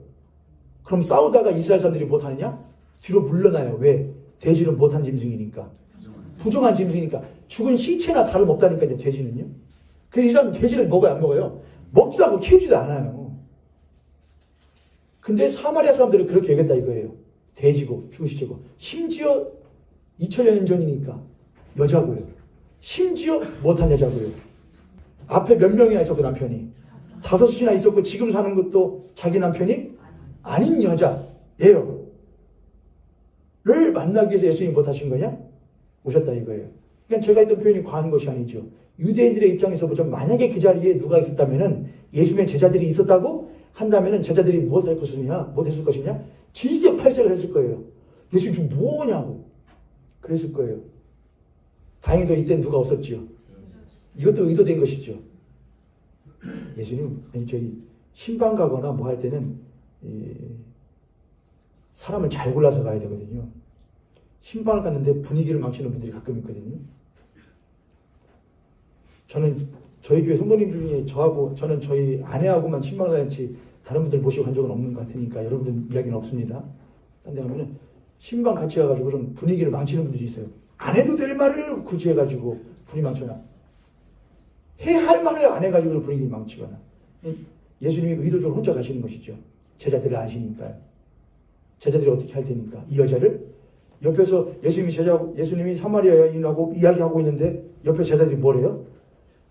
그럼 싸우다가 이스라엘 사람들이 못하느냐? 뒤로 물러나요. 왜? 돼지는 못한 짐승이니까. 부정한 짐승이니까. 죽은 시체나 다름없다니까요, 돼지는요. 그래서 이 사람은 돼지를 먹어요, 안 먹어요? 먹지도 않고 키우지도 않아요. 근데 사마리아 사람들은 그렇게 여겼다 이거예요. 돼지고 죽은 시체고. 심지어 2000년 전이니까 여자고요. 심지어 못한 여자고요. 앞에 몇 명이나 있었고 남편이. 5이나 있었고 지금 사는 것도 자기 남편이 아닌 여자예요. 를 만나기 위해서 예수님이 못하신 거냐? 오셨다 이거예요. 그러니까 제가 했던 표현이 과한 것이 아니죠. 유대인들의 입장에서 보자면 만약에 그 자리에 누가 있었다면은, 예수님의 제자들이 있었다고 한다면은 제자들이 무엇을 할 것이냐? 못했을 것이냐? 질색팔색을 했을 거예요. 예수님 지금 뭐냐고 그랬을 거예요. 다행히도 이때는 누가 없었지요. 이것도 의도된 것이죠. 예수님 저희 신방 가거나 뭐 할 때는 사람을 잘 골라서 가야 되거든요. 신방을 갔는데 분위기를 망치는 분들이 가끔 있거든요. 저는 저희 교회 성도님들 중에 저는 저희 아내하고만 신방을 다녔지 다른 분들 모시고 간 적은 없는 것 같으니까 여러분들 이야기는 없습니다. 딴 데 가면은 신방 같이 가가지고 좀 분위기를 망치는 분들이 있어요. 안 해도 될 말을 굳이 해가지고 분위기 망쳐놔. 해야 할 말을 안 해가지고 분위기를 망치거나. 예수님이 의도적으로 혼자 가시는 것이죠. 제자들을 아시니까요. 제자들이 어떻게 할 테니까. 이 여자를 옆에서 예수님이 사마리아 여인하고 이야기하고 있는데 옆에 제자들이 뭐래요?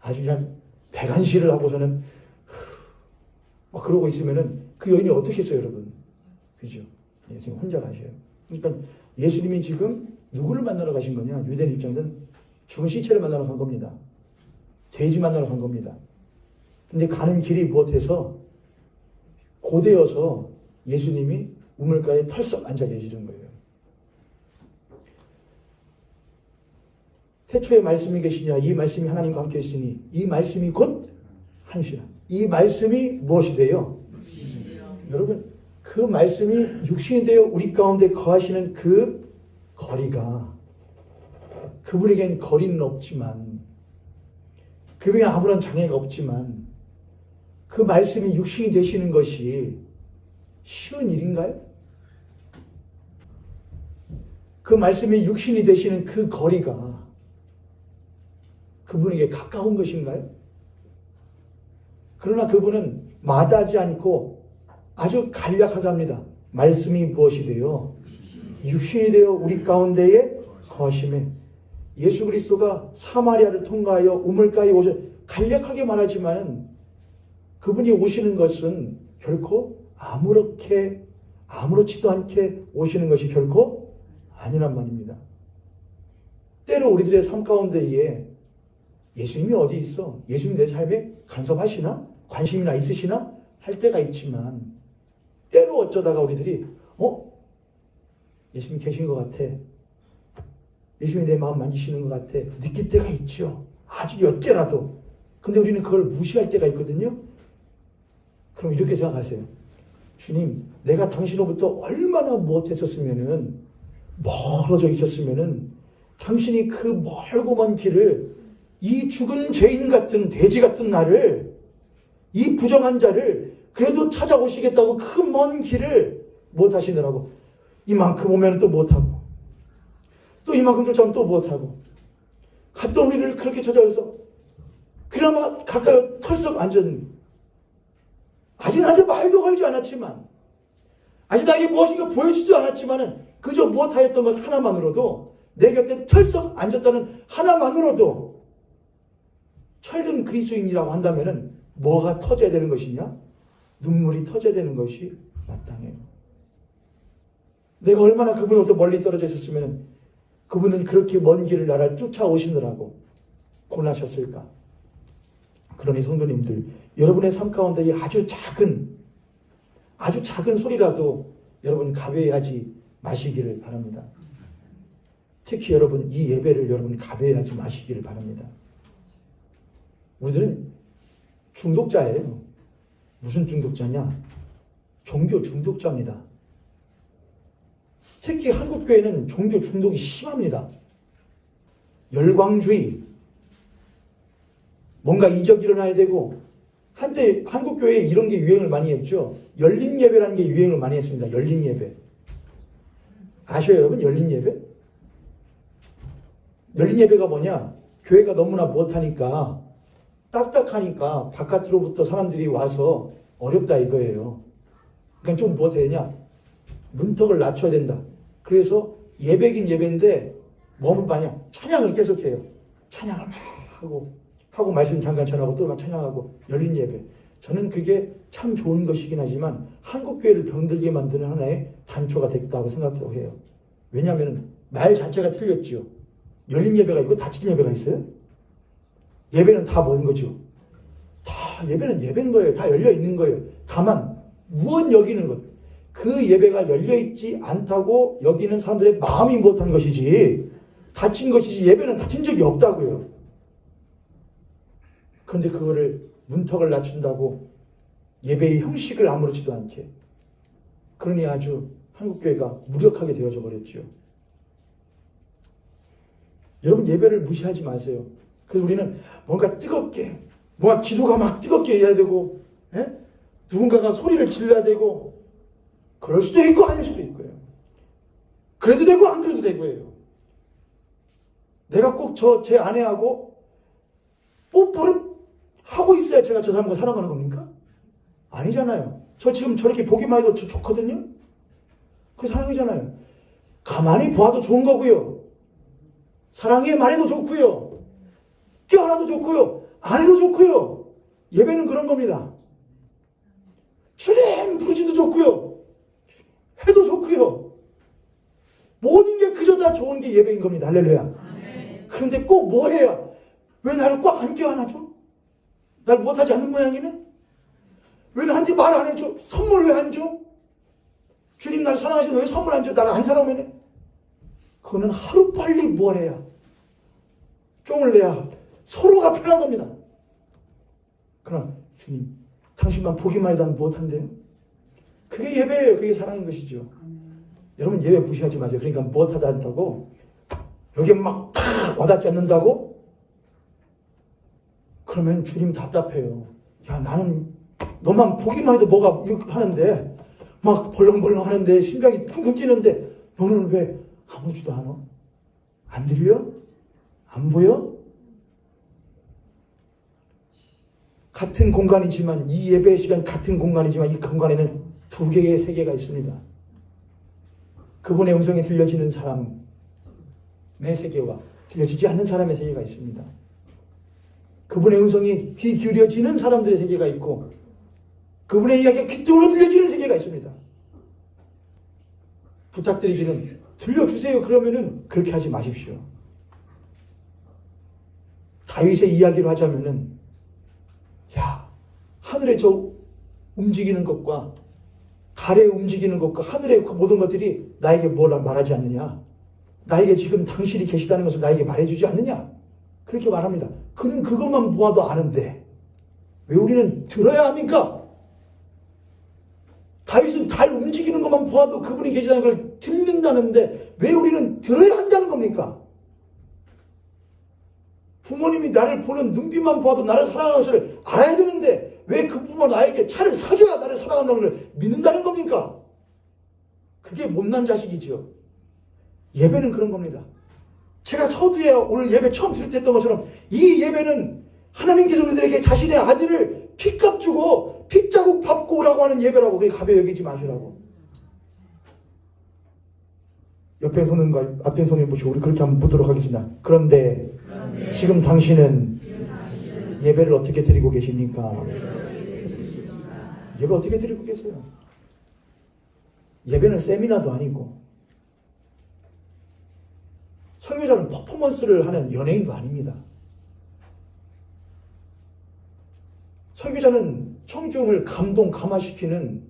아주 그냥 백안시를 하고서는 막 그러고 있으면은 그 여인이 어떻게 했어요, 여러분? 그죠? 예수님 혼자 가셔요. 그러니까 예수님이 지금 누구를 만나러 가신 거냐? 유대인 입장에서는 죽은 시체를 만나러 간 겁니다. 돼지 만나러 간 겁니다. 근데 가는 길이 무엇해서 고되어서 예수님이 우물가에 털썩 앉아 계시는 거예요. 태초에 말씀이 계시니라. 이 말씀이 하나님과 함께 있으니 이 말씀이 곧 하시라. 이 말씀이 무엇이 돼요? 여러분, 그 말씀이 육신이 되어 우리 가운데 거하시는 그 거리가, 그분에겐 거리는 없지만, 그분에겐 아무런 장애가 없지만, 그 말씀이 육신이 되시는 것이 쉬운 일인가요? 그 말씀이 육신이 되시는 그 거리가 그분에게 가까운 것인가요? 그러나 그분은 마다하지 않고 아주 간략하게 합니다. 말씀이 무엇이 되어 육신이 되어 우리 가운데에 거하심에, 예수 그리스도가 사마리아를 통과하여 우물가에 오셔, 간략하게 말하지만은 그분이 오시는 것은 결코 아무렇지도 않게 오시는 것이 결코 아니란 말입니다. 때로 우리들의 삶 가운데에 예수님이 어디 있어? 예수님 내 삶에 간섭하시나? 관심이나 있으시나? 할 때가 있지만, 때로 어쩌다가 우리들이 예수님 계신 것 같아, 예수님이 내 마음 만지시는 것 같아 느낄 때가 있죠. 아주 몇 개라도. 근데 우리는 그걸 무시할 때가 있거든요. 그럼 이렇게 생각하세요. 주님, 내가 당신으로부터 얼마나 무엇했었으면은, 멀어져 있었으면은 당신이 그 멀고 먼 길을, 이 죽은 죄인 같은 돼지 같은 나를, 이 부정한 자를 그래도 찾아오시겠다고 그 먼 길을 못하시느라고, 이만큼 오면 또 못하고, 또 이만큼 쫓아오면 또 못하고, 갔던 우리를 그렇게 찾아와서 그나마 가까이 털썩 앉은, 아직 나한테 말도 걸지 않았지만, 아직 나에게 무엇인가 보여지지 않았지만은 그저 무엇하였던 것 하나만으로도, 내 곁에 털썩 앉았다는 하나만으로도 철든 그리스도인이라고 한다면은 뭐가 터져야 되는 것이냐? 눈물이 터져야 되는 것이 마땅해요. 내가 얼마나 그분으로부터 멀리 떨어져 있었으면 그분은 그렇게 먼 길을 나를 쫓아오시느라고 고난하셨을까? 그러니 성도님들, 여러분의 삶 가운데 아주 작은 소리라도 여러분 가벼이 하지 마시기를 바랍니다. 특히 여러분, 이 예배를 여러분 가벼이 하지 마시기를 바랍니다. 우리들은 중독자예요. 무슨 중독자냐? 종교 중독자입니다. 특히 한국교회는 종교 중독이 심합니다. 열광주의, 뭔가 이적이 일어나야 되고, 한때 한국교회에 이런 게 유행을 많이 했죠. 열린 예배라는 게 유행을 많이 했습니다. 열린 예배. 아셔요, 여러분? 열린 예배? 열린 예배가 뭐냐? 교회가 너무나 못하니까, 딱딱하니까 바깥으로부터 사람들이 와서 어렵다 이거예요. 그러니까 좀 뭐 되냐? 문턱을 낮춰야 된다. 그래서 예배긴 예배인데 뭐만 봐냐? 찬양을 계속해요. 찬양을 막 하고 말씀 잠깐 전하고 또 막 찬양하고, 열린 예배. 저는 그게 참 좋은 것이긴 하지만 한국교회를 병들게 만드는 하나의 단초가 됐다고 생각하고 해요. 왜냐하면 말 자체가 틀렸죠. 열린 예배가 있고 닫힌 예배가 있어요. 예배는 다 뭔 거죠? 다 예배는 예배인 거예요. 다 열려 있는 거예요. 다만 무엇 여기는 것, 그 예배가 열려 있지 않다고 여기는 사람들의 마음이 못한 것이지, 닫힌 것이지, 예배는 닫힌 적이 없다고요. 그런데 그거를 문턱을 낮춘다고 예배의 형식을 아무렇지도 않게, 그러니 아주 한국교회가 무력하게 되어져 버렸죠. 여러분, 예배를 무시하지 마세요. 그래서 우리는 뭔가 뜨겁게, 뭔가 기도가 막 뜨겁게 해야 되고, 누군가가 소리를 질러야 되고, 그럴 수도 있고 아닐 수도 있고요. 그래도 되고 안 그래도 되고요. 내가 꼭 제 아내하고 뽀뽀를 하고 있어야 제가 저 사람과 사랑하는 겁니까? 아니잖아요. 저 지금 저렇게 보기만 해도 좋거든요. 그게 사랑이잖아요. 가만히 보아도 좋은 거고요. 사랑해 말해도 좋고요. 껴안아도 좋고요. 안 해도 좋고요. 예배는 그런 겁니다. 주님 부르지도 좋고요. 해도 좋고요. 모든 게 그저 다 좋은 게 예배인 겁니다. 할렐루야. 그런데 꼭 뭐 해야? 왜 나를 꽉 안 껴안아줘? 날 못하지 않는 모양이네? 왜 나한테 말 안 해줘? 선물 왜 안 줘? 주님 날 사랑하시는데 왜 선물 안 줘? 나를 안 사랑하면 해? 그거는 하루빨리 뭘 해야? 쫑을 내야 서로가 편한 겁니다. 그러나 주님, 당신만 보기만 해도 무엇한대요? 그게 예배예요. 그게 사랑인 것이죠. 여러분 예배 무시하지 마세요. 그러니까 무엇하지 않다고 여기 막 팍 와닿지 않는다고? 그러면 주님 답답해요. 야, 나는 너만 보기만 해도 뭐가 이렇게 하는데 막 벌렁벌렁 하는데 심장이 쿵쿵 뛰는데 너는 왜 아무렇지도 않아? 안 들려? 안 보여? 같은 공간이지만 이 예배 시간 같은 공간이지만 이 공간에는 두 개의 세계가 있습니다. 그분의 음성이 들려지는 사람의 세계와 들려지지 않는 사람의 세계가 있습니다. 그분의 음성이 귀 기울여지는 사람들의 세계가 있고 그분의 이야기가 귀등으로 들려지는 세계가 있습니다. 부탁드리기는 들려주세요. 그러면은 그렇게 하지 마십시오. 다윗의 이야기로 하자면은 야, 하늘에 저 움직이는 것과 달에 움직이는 것과 하늘의 그 모든 것들이 나에게 뭘 말하지 않느냐? 나에게 지금 당신이 계시다는 것을 나에게 말해주지 않느냐? 그렇게 말합니다. 그는 그것만 모아도 아는데 왜 우리는 들어야 합니까? 다윗은 달 움직이는 것만 보아도 그분이 계시다는 걸 듣는다는데 왜 우리는 들어야 한다는 겁니까? 부모님이 나를 보는 눈빛만 보아도 나를 사랑하는 것을 알아야 되는데 왜 그 부모 나에게 차를 사줘야 나를 사랑한다는 걸 믿는다는 겁니까? 그게 못난 자식이죠. 예배는 그런 겁니다. 제가 서두에 오늘 예배 처음 드릴 때 했던 것처럼 이 예배는 하나님께서 우리들에게 자신의 아들을 피값 주고 핏자국 밟고 오라고 하는 예배라고. 그게 가벼이 여기지 마시라고. 옆에 손님과 앞에 손님 보시고 우리 그렇게 한번 묻도록 하겠습니다. 그런데 지금 당신은 예배를 어떻게 드리고 계십니까? 예배 어떻게 드리고 계세요? 예배는 세미나도 아니고 설교자는 퍼포먼스를 하는 연예인도 아닙니다. 설교자는 청중을 감화시키는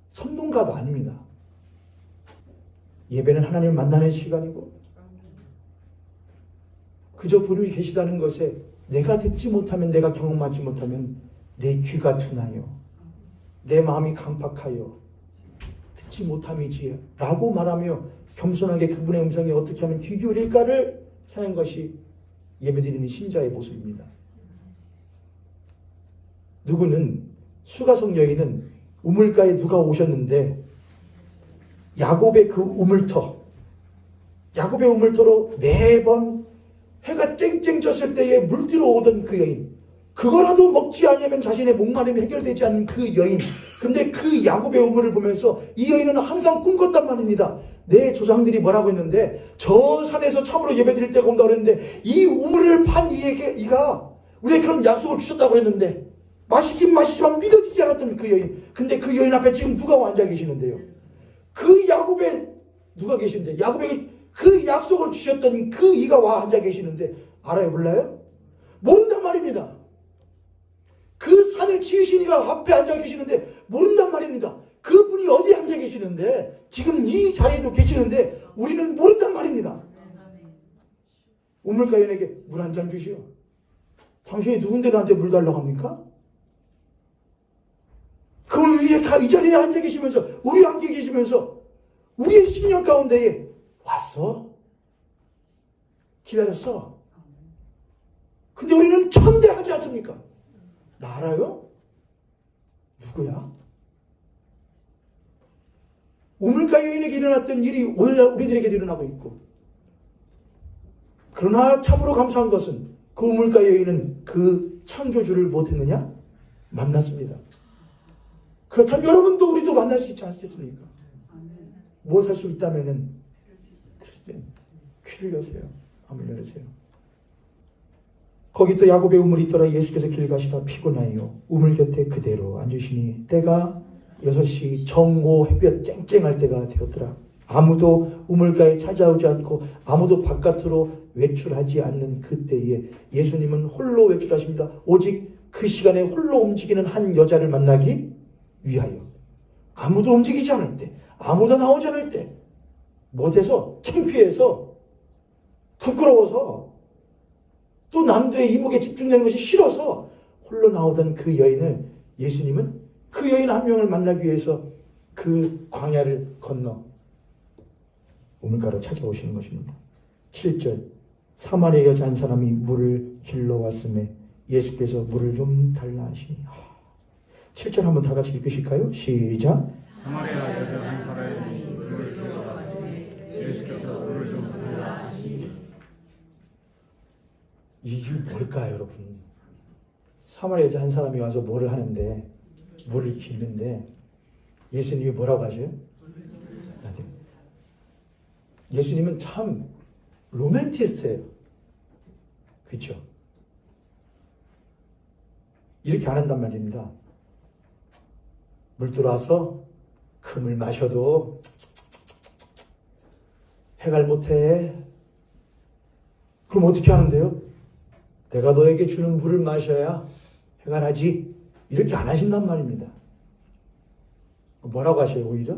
선동가도 아닙니다. 예배는 하나님을 만나는 시간이고 그저 분이 계시다는 것에 내가 듣지 못하면 내가 경험하지 못하면 내 귀가 둔하여 내 마음이 강팍하여 듣지 못함이지 라고 말하며 겸손하게 그분의 음성에 어떻게 하면 귀 기울일까를 사는 것이 예배드리는 신자의 모습입니다. 누구는 수가성 여인은 우물가에 누가 오셨는데 야곱의 그 야곱의 우물터로 매번 해가 쨍쨍 졌을 때에 물 들어오던 그 여인, 그거라도 먹지 않으면 자신의 목마름이 해결되지 않는 그 여인. 근데 그 야곱의 우물을 보면서 이 여인은 항상 꿈꿨단 말입니다. 내 조상들이 뭐라고 했는데 저 산에서 참으로 예배드릴 때가 온다고 그랬는데 이 우물을 판 이가 우리에게 그런 약속을 주셨다고 그랬는데 마시긴 마시지만 믿어지지 않았던 그 여인. 근데 그 여인 앞에 지금 누가 앉아 계시는데요? 그 야곱에 누가 계시는데 야곱에게 그 약속을 주셨던 그 이가 와 앉아 계시는데 알아요? 몰라요? 모른단 말입니다. 그 산을 지으신 이가 앞에 앉아 계시는데 모른단 말입니다. 그분이 어디에 앉아 계시는데 지금 이 자리에도 계시는데 우리는 모른단 말입니다. 우물가 여인에게 물 한 잔 주시오. 당신이 누군데 나한테 물 달라고 합니까? 그걸 위에 이 자리에 앉아 계시면서 우리와 함께 계시면서 우리의 심령 가운데에 왔어? 기다렸어? 근데 우리는 천대하지 않습니까? 나 알아요? 누구야? 우물가 여인에게 일어났던 일이 오늘 우리들에게도 일어나고 있고 그러나 참으로 감사한 것은 그 우물가 여인은 그 창조주를 못했느냐? 만났습니다. 그렇다면 여러분도 우리도 만날 수 있지 않겠습니까? 무엇 할 수 있다면은 귀를 여세요. 마음을 열으세요. 거기 또 야곱의 우물이 있더라. 예수께서 길 가시다 피곤하여 우물 곁에 그대로 앉으시니 때가 6시 정오 햇볕 쨍쨍할 때가 되었더라. 아무도 우물가에 찾아오지 않고 아무도 바깥으로 외출하지 않는 그때에 예수님은 홀로 외출하십니다. 오직 그 시간에 홀로 움직이는 한 여자를 만나기 위하여. 아무도 움직이지 않을 때, 아무도 나오지 않을 때, 못해서 창피해서 부끄러워서 또 남들의 이목에 집중되는 것이 싫어서 홀로 나오던 그 여인을 예수님은 그 여인 한 명을 만나기 위해서 그 광야를 건너 우물가로 찾아오시는 것입니다. 7절 사마리아 여자 한 사람이 물을 길러 왔음에 예수께서 물을 좀 달라 하시니 7절 한번 다 같이 읽으실까요? 시작. 사마리아 여자 한 사람이 물을 길러 왔으니 예수께서 물을 좀 달라 하시니. 이게 뭘까요, 여러분? 사마리아 여자 한 사람이 와서 뭐를 하는데, 물을 길는데 예수님이 뭐라고 하셔요? 예수님은 참 로맨티스트예요. 그렇죠? 이렇게 안 한단 말입니다. 물 들어와서 그 물 마셔도 해갈 못해. 그럼 어떻게 하는데요? 내가 너에게 주는 물을 마셔야 해갈하지. 이렇게 안 하신단 말입니다. 뭐라고 하셔요? 오히려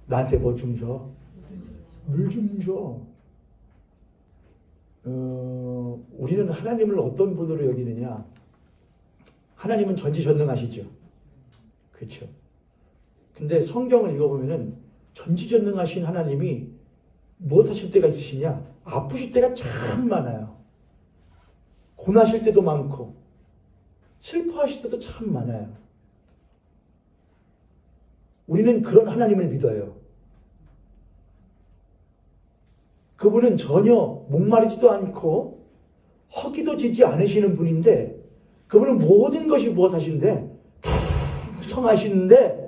나한테 뭐 좀 줘. 물 좀 줘. 우리는 하나님을 어떤 분으로 여기느냐? 하나님은 전지전능하시죠. 그렇죠. 근데 성경을 읽어보면은 전지전능하신 하나님이 무엇 하실 때가 있으시냐? 아프실 때가 참 많아요. 고나실 때도 많고 슬퍼하실 때도 참 많아요. 우리는 그런 하나님을 믿어요. 그분은 전혀 목마르지도 않고 허기도 지지 않으시는 분인데 그분은 모든 것이 무엇 하시는데 풍성하시는데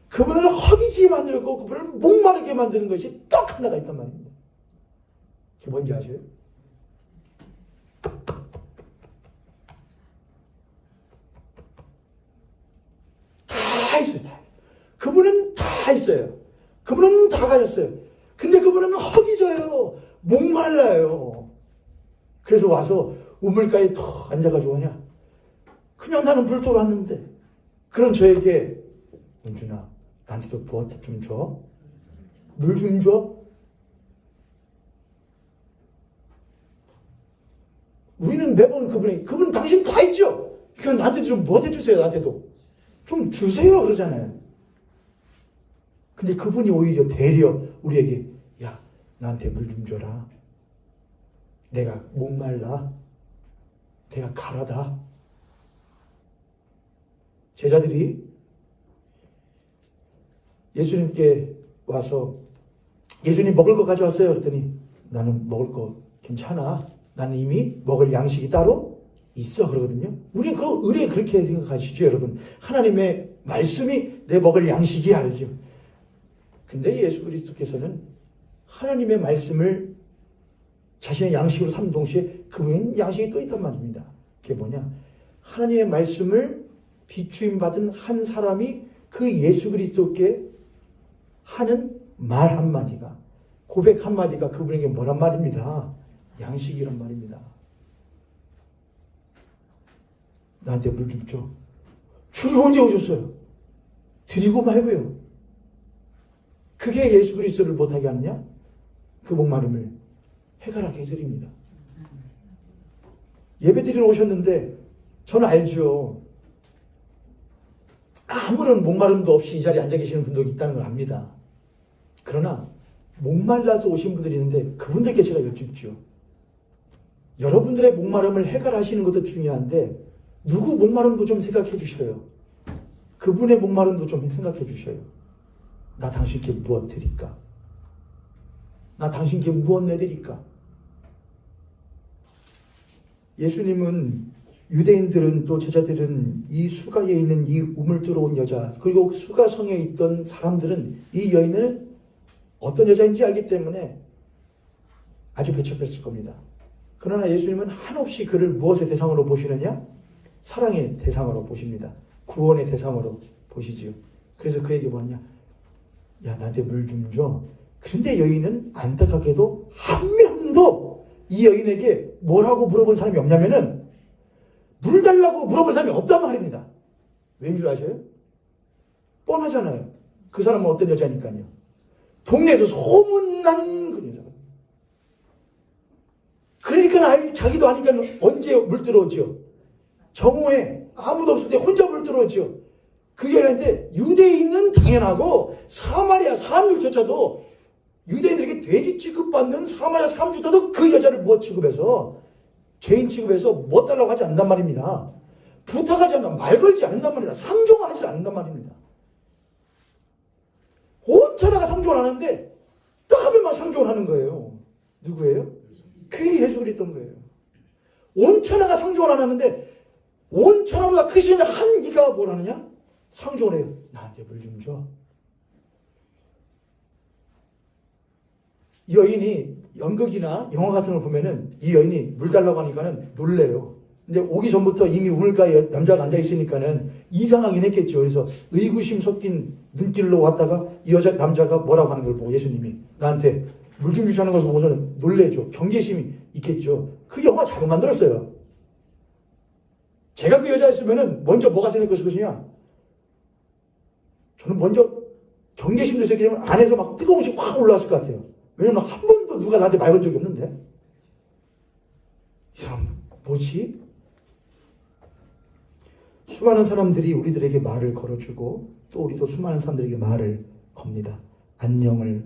그분을 허기지 만들고 그분을 목마르게 만드는 것이 딱 하나가 있단 말입니다. 그게 뭔지 아세요? 다 있어요. 다. 그분은 다 있어요. 그분은 다 가졌어요. 근데 그분은 허기져요. 목말라요. 그래서 와서 우물가에 턱 앉아가지고 하냐? 그냥 나는 불토로 왔는데 그런 저에게 은준아 나한테도 무엇 좀 줘? 물 좀 줘? 우리는 매번 그분 당신 다 있죠? 그냥 나한테도 좀 무엇 해주세요. 나한테도 좀 주세요 그러잖아요. 근데 그분이 오히려 되려 우리에게 야 나한테 물 좀 줘라. 내가 목말라. 내가 가라다. 제자들이 예수님께 와서 예수님 먹을 거 가져왔어요. 그랬더니 나는 먹을 거 괜찮아. 나는 이미 먹을 양식이 따로 있어. 그러거든요. 우리는 그 의뢰 그렇게 생각하시죠, 여러분. 하나님의 말씀이 내 먹을 양식이야. 그러죠. 근데 예수 그리스도께서는 하나님의 말씀을 자신의 양식으로 삼는 동시에 그 외엔 양식이 또 있단 말입니다. 그게 뭐냐? 하나님의 말씀을 비추임 받은 한 사람이 그 예수 그리스도께 하는 말 한마디가, 고백 한마디가 그분에게 뭐란 말입니다. 양식이란 말입니다. 나한테 물 좀 줘. 주님 언제 오셨어요? 드리고 말고요. 그게 예수 그리스도를 못하게 하느냐? 그 목마름을 해결하게 해드립니다. 예배 드리러 오셨는데 저는 알죠. 아무런 목마름도 없이 이 자리에 앉아 계시는 분도 있다는 걸 압니다. 그러나 목말라서 오신 분들이 있는데 그분들께 제가 여쭙죠. 여러분들의 목마름을 해결하시는 것도 중요한데 누구 목마름도 좀 생각해 주셔요. 그분의 목마름도 좀 생각해 주셔요. 나 당신께 무엇 드릴까? 나 당신께 무엇 내드릴까? 예수님은 유대인들은 또 제자들은 이 수가에 있는 이 우물주로 온 여자 그리고 수가성에 있던 사람들은 이 여인을 어떤 여자인지 알기 때문에 아주 배척했을 겁니다. 그러나 예수님은 한없이 그를 무엇의 대상으로 보시느냐? 사랑의 대상으로 보십니다. 구원의 대상으로 보시지요. 그래서 그에게 뭐냐? 야 나한테 물 좀 줘. 그런데 여인은 안타깝게도 한 명도 이 여인에게 뭐라고 물어본 사람이 없냐면은 물 달라고 물어본 사람이 없단 말입니다. 왠 줄 아셔요? 뻔하잖아요. 그 사람은 어떤 여자니까요. 동네에서 소문난 그런 여자거든요. 그러니까 자기도 하니까 언제 물들어오죠? 정오에 아무도 없을 때 혼자 물들어오죠. 그게 아닌데 유대인은 당연하고 사마리아 사람들조차도 유대인들에게 돼지 취급받는 사마리아 사람조차도 그 여자를 뭐 취급해서 죄인 취급해서 뭐 달라고 하지 않는단 말입니다. 부탁하지 않는다, 말 걸지 않는단 말입니다. 상종하지 않는단 말입니다. 온 천하가 상종을 하는데 딱 한 명만 상종을 하는 거예요. 누구예요? 그게 예수 그리스도인 거예요. 온 천하가 상종을 안 하는데 온 천하보다 크신 한 이가 뭘 하느냐? 상종을 해요. 나한테 물 좀 줘. 이 여인이 연극이나 영화 같은 걸 보면은 이 여인이 물 달라고 하니까는 놀래요. 근데 오기 전부터 이미 우물가에 남자가 앉아 있으니까는 이상하긴 했겠죠. 그래서 의구심 섞인 눈길로 왔다가 이 남자가 뭐라고 하는 걸 보고 예수님이 나한테 물 좀 주시는 것을 보고서는 놀래죠. 경계심이 있겠죠. 그 영화 잘 만들었어요. 제가 그 여자였으면은 먼저 뭐가 생겼을 것이냐? 저는 먼저 경계심도 있었기 때문에 안에서 막 뜨거운 것이 확 올라왔을 것 같아요. 왜냐면 한 번도 누가 나한테 말 건 적이 없는데. 이 사람 뭐지? 수많은 사람들이 우리들에게 말을 걸어주고 또 우리도 수많은 사람들에게 말을 겁니다. 안녕을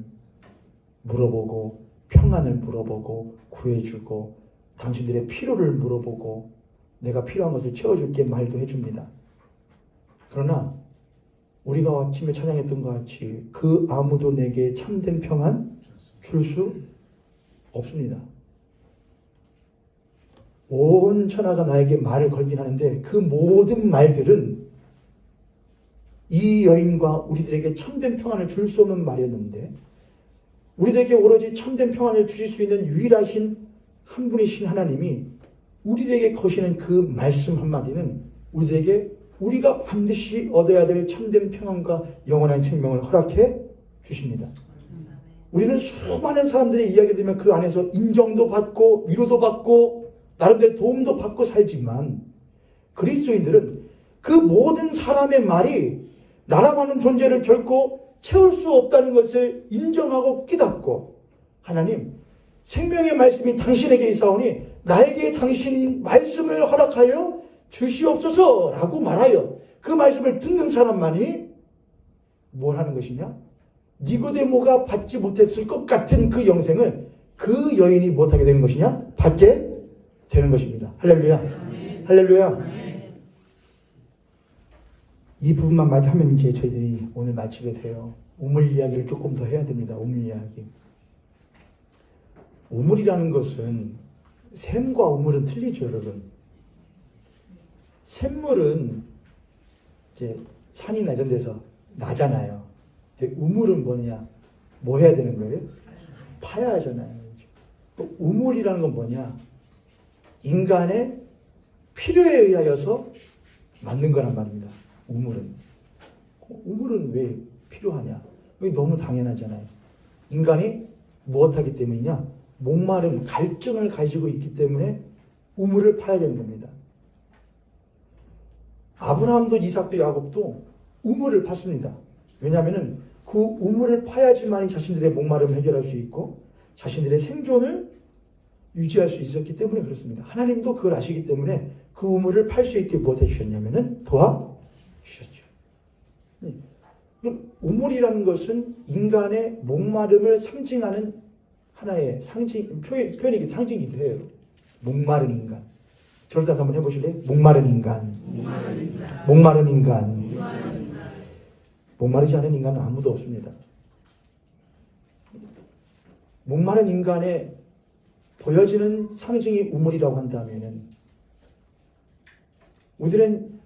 물어보고 평안을 물어보고 구해주고 당신들의 필요를 물어보고 내가 필요한 것을 채워줄게 말도 해줍니다. 그러나 우리가 아침에 찬양했던 것 같이 그 아무도 내게 참된 평안 줄 수 없습니다. 온 천하가 나에게 말을 걸긴 하는데 그 모든 말들은 이 여인과 우리들에게 참된 평안을 줄 수 없는 말이었는데 우리들에게 오로지 참된 평안을 주실 수 있는 유일하신 한 분이신 하나님이 우리들에게 거시는 그 말씀 한마디는 우리들에게 우리가 반드시 얻어야 될 참된 평안과 영원한 생명을 허락해 주십니다. 우리는 수많은 사람들의 이야기를 들으면 그 안에서 인정도 받고 위로도 받고 나름대로 도움도 받고 살지만 그리스도인들은 그 모든 사람의 말이 나라고 하는 존재를 결코 채울 수 없다는 것을 인정하고 깨닫고 하나님 생명의 말씀이 당신에게 있사오니 나에게 당신이 말씀을 허락하여 주시옵소서라고 말하여 그 말씀을 듣는 사람만이 뭘 하는 것이냐? 니고데모가 받지 못했을 것 같은 그 영생을 그 여인이 못하게 되는 것이냐? 받게 되는 것입니다. 할렐루야. 아멘. 할렐루야. 아멘. 이 부분만 하면 이제 저희들이 오늘 마치게 돼요. 우물 이야기를 조금 더 해야 됩니다. 우물 이야기. 우물이라는 것은 샘과 우물은 틀리죠, 여러분. 샘물은 이제 산이나 이런 데서 나잖아요. 근데 우물은 뭐냐? 뭐 해야 되는 거예요? 파야 하잖아요. 우물이라는 건 뭐냐? 인간의 필요에 의하여서 만든 거란 말입니다. 우물은. 우물은 왜 필요하냐? 이게 너무 당연하잖아요. 인간이 무엇하기 때문이냐? 목마름, 갈증을 가지고 있기 때문에 우물을 파야 되는 겁니다. 아브라함도 이삭도 야곱도 우물을 팠습니다. 왜냐하면 그 우물을 파야지만이 자신들의 목마름을 해결할 수 있고 자신들의 생존을 유지할 수 있었기 때문에 그렇습니다. 하나님도 그걸 아시기 때문에 그 우물을 팔 수 있게 무엇 해주셨냐면 도와주셨죠. 우물이라는 것은 인간의 목마름을 상징하는 하나의 표현이기도 상징이기도 해요. 목마른 인간. 저를 다시 한번 해보실래요? 목마른 인간. 목마른 인간. 목마르지 않은 인간은 아무도 없습니다. 목마른 인간의 보여지는 상징이 우물이라고 한다면 우리들은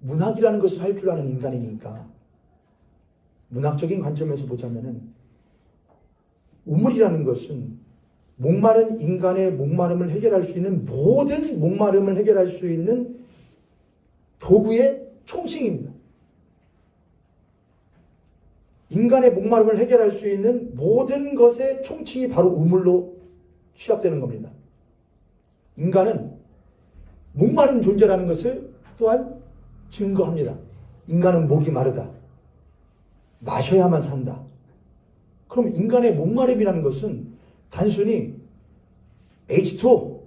문학이라는 것을 할 줄 아는 인간이니까 문학적인 관점에서 보자면 우물이라는 것은 목마른 인간의 목마름을 해결할 수 있는 모든 목마름을 해결할 수 있는 도구의 총칭입니다. 인간의 목마름을 해결할 수 있는 모든 것의 총칭이 바로 우물로 취합되는 겁니다. 인간은 목마른 존재라는 것을 또한 증거합니다. 인간은 목이 마르다. 마셔야만 산다. 그럼 인간의 목마름이라는 것은 단순히 H2O,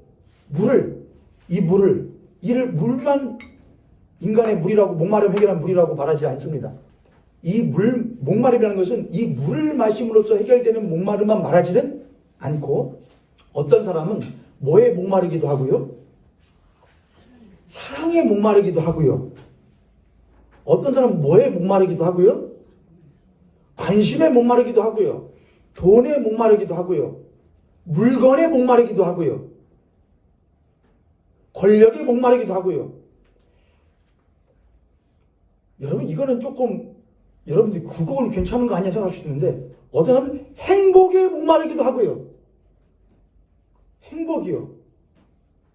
이를 물만 인간의 물이라고, 목마름 해결한 물이라고 말하지 않습니다. 목마름이라는 것은 이 물을 마심으로써 해결되는 목마름만 말하지는 않고, 어떤 사람은 뭐에 목마르기도 하고요? 사랑에 목마르기도 하고요. 어떤 사람은 뭐에 목마르기도 하고요? 관심에 목마르기도 하고요. 돈에 목마르기도 하고요. 물건에 목마르기도 하고요. 권력에 목마르기도 하고요. 여러분, 이거는 조금 여러분들이 그거는 괜찮은 거 아니야 생각할 수 있는데, 어떤 사람은 행복에 목마르기도 하고요. 행복이요.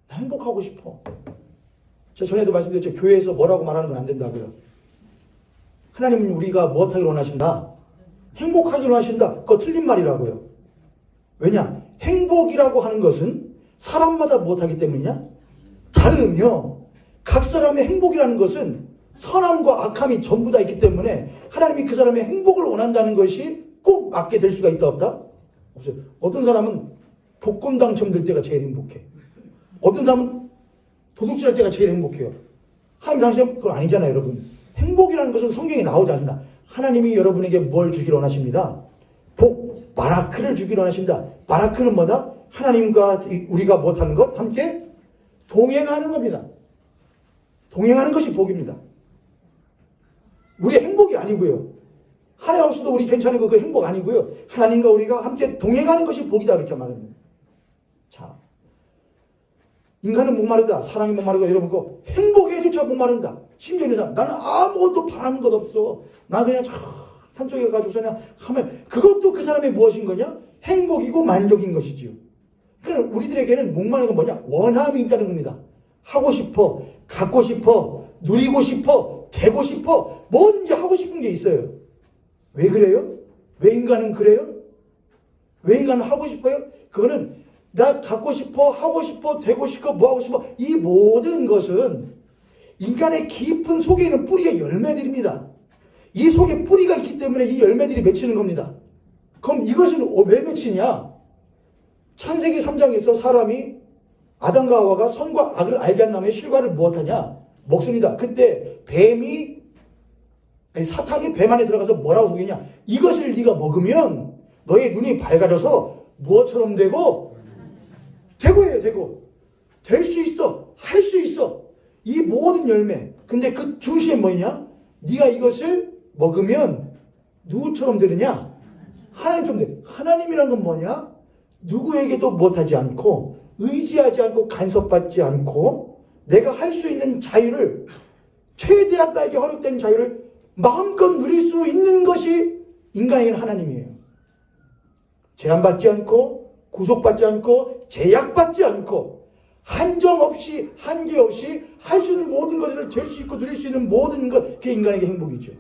나 행복하고 싶어. 제가 전에도 말씀드렸죠. 교회에서 뭐라고 말하는 건 안 된다고요. 하나님은 우리가 무엇하기를 원하신다? 행복하기를 원하신다. 그거 틀린 말이라고요. 왜냐? 행복이라고 하는 것은 사람마다 무엇하기 때문이냐? 다르며, 각 사람의 행복이라는 것은 선함과 악함이 전부 다 있기 때문에 하나님이 그 사람의 행복을 원한다는 것이 꼭 맞게 될 수가 있다 없다? 없어요. 어떤 사람은 복권 당첨될 때가 제일 행복해. 어떤 사람은 도둑질할 때가 제일 행복해요. 하나님 당신 그건 아니잖아요, 여러분. 행복이라는 것은 성경에 나오지 않습니다. 하나님이 여러분에게 뭘 주기를 원하십니다. 복, 바라크를 주기를 원하십니다. 바라크는 뭐다? 하나님과 우리가 무엇하는 것? 함께 동행하는 겁니다. 동행하는 것이 복입니다. 우리의 행복이 아니고요. 하나님 없어도 우리 괜찮은 거 그 행복 아니고요. 하나님과 우리가 함께 동행하는 것이 복이다, 이렇게 말합니다. 자, 인간은 목마르다, 사랑이 목마르고 이러면 그 행복에조차 목마른다. 심지어 있는 사람, 나는 아무것도 바라는 것 없어. 나 그냥 저 산속에 가서 그냥 하면, 그것도 그 사람의 무엇인 거냐? 행복이고 만족인 것이지요. 그러니까 우리들에게는 목마른 건 뭐냐? 원함이 있다는 겁니다. 하고 싶어, 갖고 싶어, 누리고 싶어, 되고 싶어, 뭐든지 하고 싶은 게 있어요. 왜 그래요? 왜 인간은 그래요? 왜 인간은 하고 싶어요? 그거는 나 갖고 싶어, 하고 싶어, 되고 싶어, 뭐 하고 싶어, 이 모든 것은 인간의 깊은 속에 있는 뿌리의 열매들입니다. 이 속에 뿌리가 있기 때문에 이 열매들이 맺히는 겁니다. 그럼 이것은 왜 맺히냐? 창세기 3장에서 사람이 아담과 하와가 선과 악을 알게 한 나무의 실과를 무엇하냐? 먹습니다. 그때 사탄이 뱀 안에 들어가서 뭐라고 속이냐? 이것을 네가 먹으면 너의 눈이 밝아져서 무엇처럼 되고? 되고예요, 되고. 될 수 있어. 할 수 있어. 이 모든 열매. 근데 그 중심에 뭐냐? 네가 이것을 먹으면 누구처럼 되느냐? 하나님처럼 돼. 하나님이란 건 뭐냐? 누구에게도 못하지 않고, 의지하지 않고, 간섭받지 않고, 내가 할 수 있는 자유를, 최대한 나에게 허락된 자유를 마음껏 누릴 수 있는 것이 인간에게는 하나님이에요. 제한받지 않고, 구속받지 않고, 제약받지 않고, 한정 없이, 한계 없이 할 수 있는 모든 것을 될 수 있고 누릴 수 있는 모든 것, 그게 인간에게 행복이죠.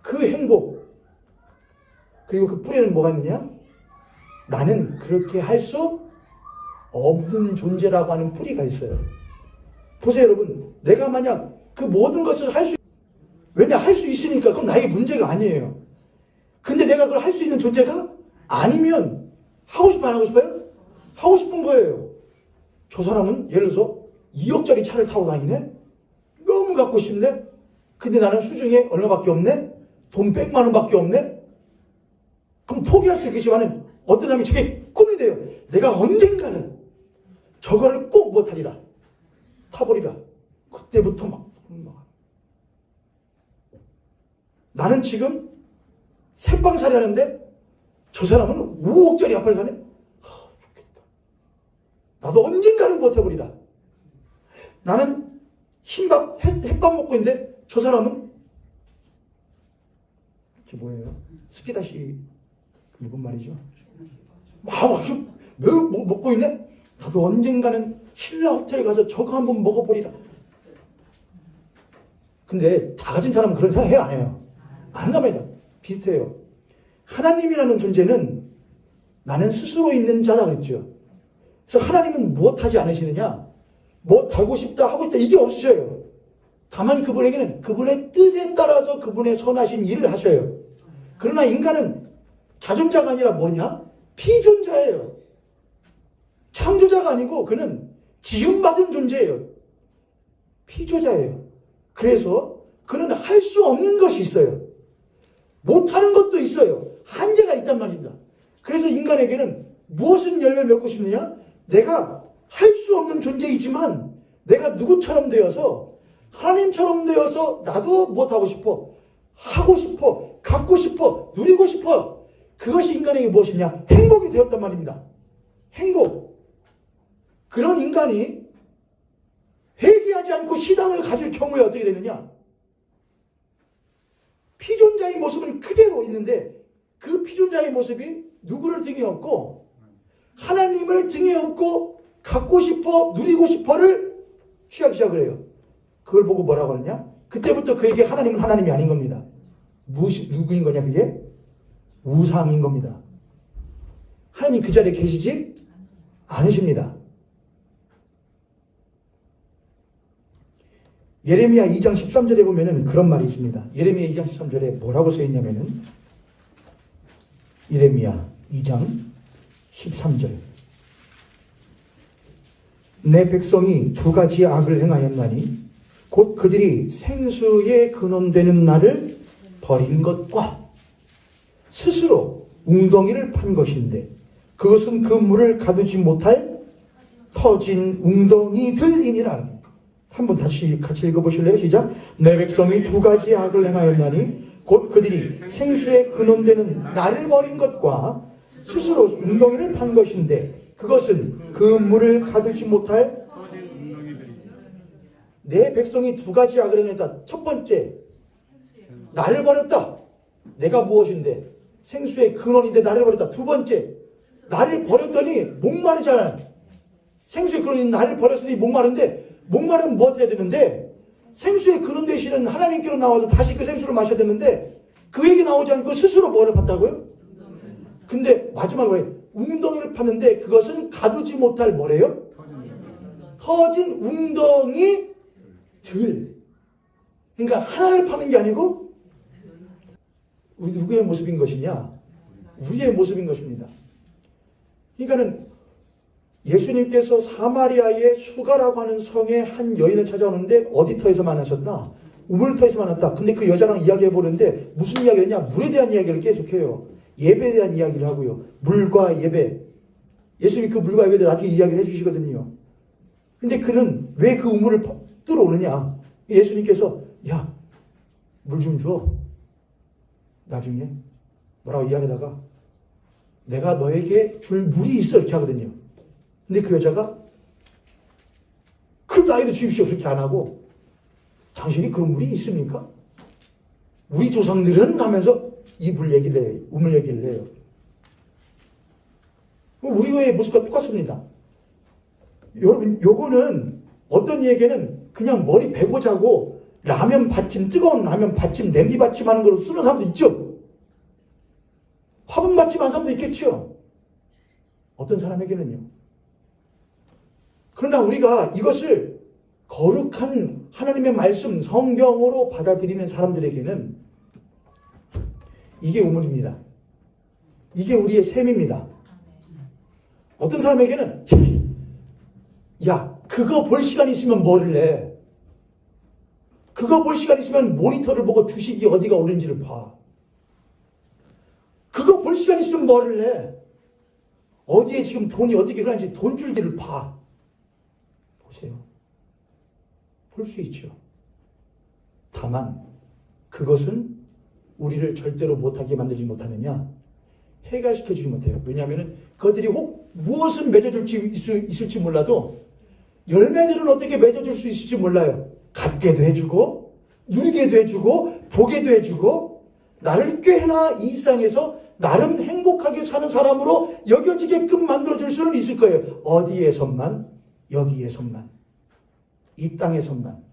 그 행복, 그리고 그 뿌리는 뭐가 있느냐? 나는 그렇게 할 수 없는 존재라고 하는 뿌리가 있어요. 보세요, 여러분. 내가 만약 그 모든 것을 왜냐, 할 수 있으니까, 그럼 나에게 문제가 아니에요. 근데 내가 그걸 할 수 있는 존재가 아니면, 하고 싶어, 안 하고 싶어요? 하고 싶은 거예요. 저 사람은 예를 들어서 2억짜리 차를 타고 다니네? 너무 갖고 싶네? 근데 나는 수중에 얼마밖에 없네? 돈 100만 원밖에 없네? 그럼 포기할 수 있겠지만은 어떤 사람이 저게 꿈이 돼요. 내가 언젠가는 저거를 꼭 못하리라. 타버리라. 그때부터 막. 나는 지금 새빵살이 하는데 저 사람은 5억짜리 아파트 사네? 좋겠다. 나도 언젠가는 못해버리라. 나는 햇밥 먹고 있는데 저 사람은 이게 뭐예요? 스키다시 일본 말이죠. 막 먹고 있네? 나도 언젠가는 신라 호텔에 가서 저거 한번 먹어버리라. 근데 다 가진 사람은 그런 생각 해요, 안 해요? 안 합니다. 비슷해요. 하나님이라는 존재는 나는 스스로 있는 자다 그랬죠. 그래서 하나님은 무엇하지 않으시느냐? 뭐 하고 싶다, 하고 싶다, 이게 없으셔요. 다만 그분에게는 그분의 뜻에 따라서 그분의 선하신 일을 하셔요. 그러나 인간은 자존자가 아니라 뭐냐? 피존자예요. 창조자가 아니고 그는 지음받은 존재예요. 피조자예요. 그래서 그는 할 수 없는 것이 있어요. 못하는 것도 있어요. 한계가 있단 말입니다. 그래서 인간에게는 무엇은 열매를 맺고 싶느냐? 내가 할 수 없는 존재이지만 내가 누구처럼 되어서 하나님처럼 되어서 나도 못하고 싶어. 하고 싶어. 갖고 싶어. 누리고 싶어. 그것이 인간에게 무엇이냐? 행복이 되었단 말입니다. 행복. 그런 인간이 회개하지 않고 시당을 가질 경우에 어떻게 되느냐? 피존자의 모습은 그대로 있는데 그 피존자의 모습이 누구를 등에 업고 하나님을 등에 업고 갖고 싶어 누리고 싶어를 취하기 시작을 해요. 그걸 보고 뭐라고 하느냐? 그때부터 그에게 하나님은 하나님이 아닌 겁니다. 누구인 거냐 그게? 우상인 겁니다. 하나님이 그 자리에 계시지 않으십니다. 예레미야 2장 13절에 보면은 그런 말이 있습니다. 예레미야 2장 13절에 뭐라고 써 있냐면은 예레미야 2장 13절 내 백성이 두 가지 악을 행하였나니 곧 그들이 생수의 근원되는 나를 버린 것과 스스로 웅덩이를 판 것인데 그것은 그 물을 가두지 못할 터진 웅덩이들이니라. 한번 다시 같이 읽어보실래요? 시작. 내 백성이 두 가지 악을 행하였나니 곧 그들이 생수의 근원되는 나를 버린 것과 스스로 웅덩이를 판 것인데 그것은 그 물을 가두지 못할 내 백성이 두 가지 악을 행했다. 첫 번째, 나를 버렸다. 내가 무엇인데? 생수의 근원인데 나를 버렸다. 두 번째, 나를 버렸더니 목마르잖아요. 생수의 근원인 나를 버렸으니 목마른데 목마르면 뭐 해야 되는데 생수의 근원 되시는 하나님께로 나와서 다시 그 생수를 마셔야 되는데 그에게 나오지 않고 스스로 뭐를 팠다고요? 근데 마지막으로 해. 웅덩이를 팠는데 그것은 가두지 못할 뭐래요? 터진 웅덩이들. 그러니까 하나를 파는 게 아니고 우리 누구의 모습인 것이냐? 우리의 모습인 것입니다. 그러니까는 예수님께서 사마리아의 수가라고 하는 성에 한 여인을 찾아오는데 어디 터에서 만나셨다? 우물터에서 만났다. 근데 그 여자랑 이야기해 보는데 무슨 이야기를 했냐? 물에 대한 이야기를 계속해요. 예배에 대한 이야기를 하고요. 물과 예배. 예수님이 그 물과 예배에 대해 나중에 이야기를 해주시거든요. 근데 그는 왜 그 우물을 뚫어오느냐? 예수님께서 야, 물 좀 줘. 나중에 뭐라고 이야기하다가 내가 너에게 줄 물이 있어 이렇게 하거든요. 근데 그 여자가 그럼 나에게 주십시오 그렇게 안 하고 당신이 그런 물이 있습니까? 우리 조상들은 하면서 이 물 얘기를 해요. 우물 얘기를 해요. 우리의 모습과 똑같습니다. 여러분 요거는 어떤 이에게는 그냥 머리 베고 자고 라면 받침 뜨거운 라면 받침 냄비 받침 하는 걸로 쓰는 사람도 있죠. 화분 받침 하는 사람도 있겠죠. 어떤 사람에게는요. 그러나 우리가 이것을 거룩한 하나님의 말씀 성경으로 받아들이는 사람들에게는 이게 우물입니다. 이게 우리의 셈입니다. 어떤 사람에게는 야 그거 볼 시간 있으면 뭐를 해. 그거 볼 시간 있으면 모니터를 보고 주식이 어디가 오른지를 봐. 그거 볼 시간 있으면 뭐를 해. 어디에 지금 돈이 어떻게 흐르는지 돈줄기를 봐. 보세요. 볼 수 있죠. 다만 그것은 우리를 절대로 못하게 만들지 못하느냐? 해결시켜주지 못해요. 왜냐하면 그들이 혹 무엇은 맺어줄지 있을지 몰라도 열매들은 어떻게 맺어줄 수 있을지 몰라요. 갖게도 해주고 누리게도 해주고 보게도 해주고 나를 꽤나 이 세상에서 나름 행복하게 사는 사람으로 여겨지게끔 만들어줄 수는 있을 거예요. 어디에선만? 여기에선만. 이 땅에선만.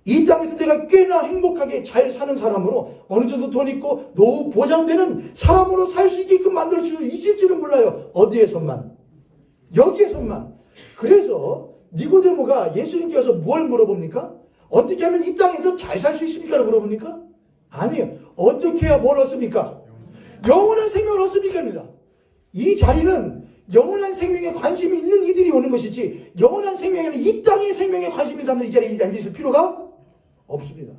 이 땅에서 내가 꽤나 행복하게 잘 사는 사람으로 어느 정도 돈 있고 노후 보장되는 사람으로 살 수 있게끔 만들 수 있을지는 몰라요. 어디에선만. 여기에선만. 그래서 니고데모가 예수님께 와서 뭘 물어봅니까? 어떻게 하면 이 땅에서 잘 살 수 있습니까? 물어봅니까? 아니에요. 어떻게 해야 뭘 얻습니까? 영원한 생명을 얻습니까? 입니다. 이 자리는 영원한 생명에 관심이 있는 이들이 오는 것이지 영원한 생명에는 이 땅의 생명에 관심 있는 사람들이 이 자리에 앉아있을 필요가 없습니다.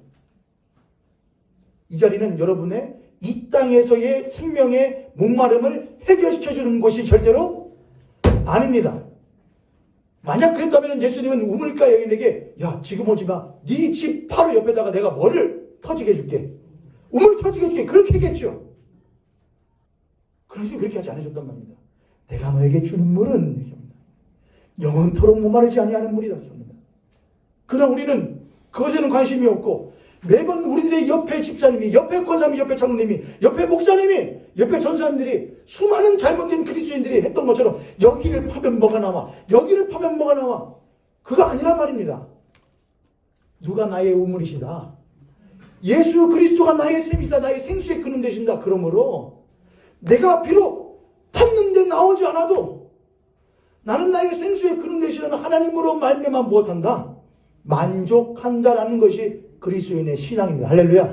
이 자리는 여러분의 이 땅에서의 생명의 목마름을 해결시켜주는 곳이 절대로 아닙니다. 만약 그랬다면 예수님은 우물가 여인에게 야 지금 오지 마. 네 집 바로 옆에다가 내가 뭐를 터지게 해줄게. 우물 터지게 해줄게. 그렇게 했겠죠. 그래서 그렇게 하지 않으셨단 말입니다. 내가 너에게 주는 물은 영원토록 목마르지 아니하는 물이다. 그러나 우리는 그것에는 관심이 없고 매번 우리들의 옆에 집사님이, 옆에 권사님이, 옆에 장로님이, 옆에 목사님이, 옆에 전사님들이 수많은 잘못된 그리스도인들이 했던 것처럼 여기를 파면 뭐가 나와, 여기를 파면 뭐가 나와. 그거 아니란 말입니다. 누가 나의 우물이시다. 예수 그리스도가 나의 샘이시다. 나의 생수의 근원 되신다. 그러므로 내가 비록 팠는데 나오지 않아도 나는 나의 생수의 근원 되시는 하나님으로 말미암아 무엇한다? 만족한다라는 것이 그리스도인의 신앙입니다. 할렐루야.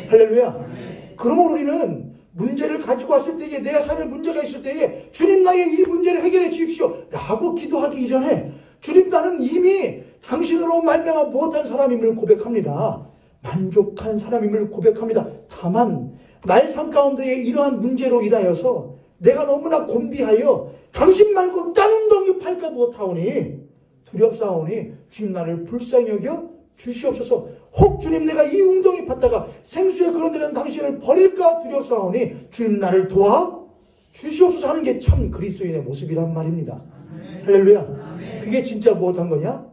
할렐루야. 그러므로 우리는 문제를 가지고 왔을 때에 내 삶에 문제가 있을 때에 주님 나의 이 문제를 해결해 주십시오 라고 기도하기 이전에 주님 나는 이미 당신으로 말미암아 무엇한 사람임을 고백합니다. 만족한 사람임을 고백합니다. 다만 나의 삶 가운데에 이러한 문제로 인하여서 내가 너무나 곤비하여 당신 말고 다른 덩이 팔까 못하오니 두렵사오니 주님 나를 불쌍히 여겨 주시옵소서. 혹 주님 내가 이 웅덩이 팠다가 생수에 그런데는 당신을 버릴까 두렵사오니 주님 나를 도와 주시옵소서 하는 게 참 그리스도인의 모습이란 말입니다. 할렐루야. 그게 진짜 무엇한 거냐?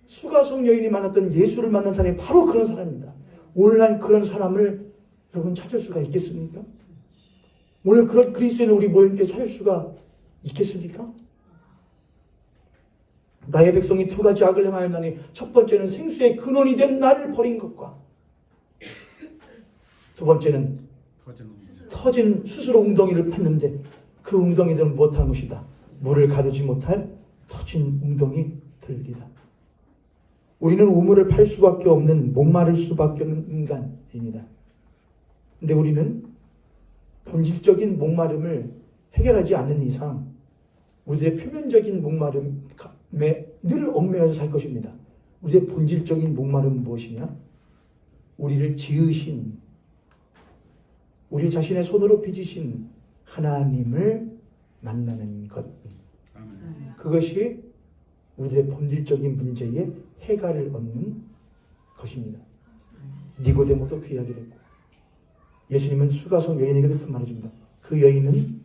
수가성 여인이 만났던 예수를 만난 사람이 바로 그런 사람입니다. 오늘날 그런 사람을 여러분 찾을 수가 있겠습니까? 오늘 그런 그리스도인을 우리 모임께 찾을 수가 있겠습니까? 나의 백성이 두 가지 악을 행하였나니 첫 번째는 생수의 근원이 된 나를 버린 것과 두 번째는 터진 스스로 웅덩이를 팠는데 그 웅덩이들은 무엇한 것이다? 물을 가두지 못할 터진 웅덩이들이다. 우리는 우물을 팔 수밖에 없는 목마를 수밖에 없는 인간입니다. 근데 우리는 본질적인 목마름을 해결하지 않는 이상 우리들의 표면적인 목마름에 늘 얽매여서 살 것입니다. 우리의 본질적인 목마름은 무엇이냐? 우리를 지으신, 우리 자신의 손으로 빚으신 하나님을 만나는 것. 그것이 우리들의 본질적인 문제에 해결을 얻는 것입니다. 니고데모도 그 이야기를 했고 예수님은 수가성 여인에게도 그 말을 줍니다. 그 여인은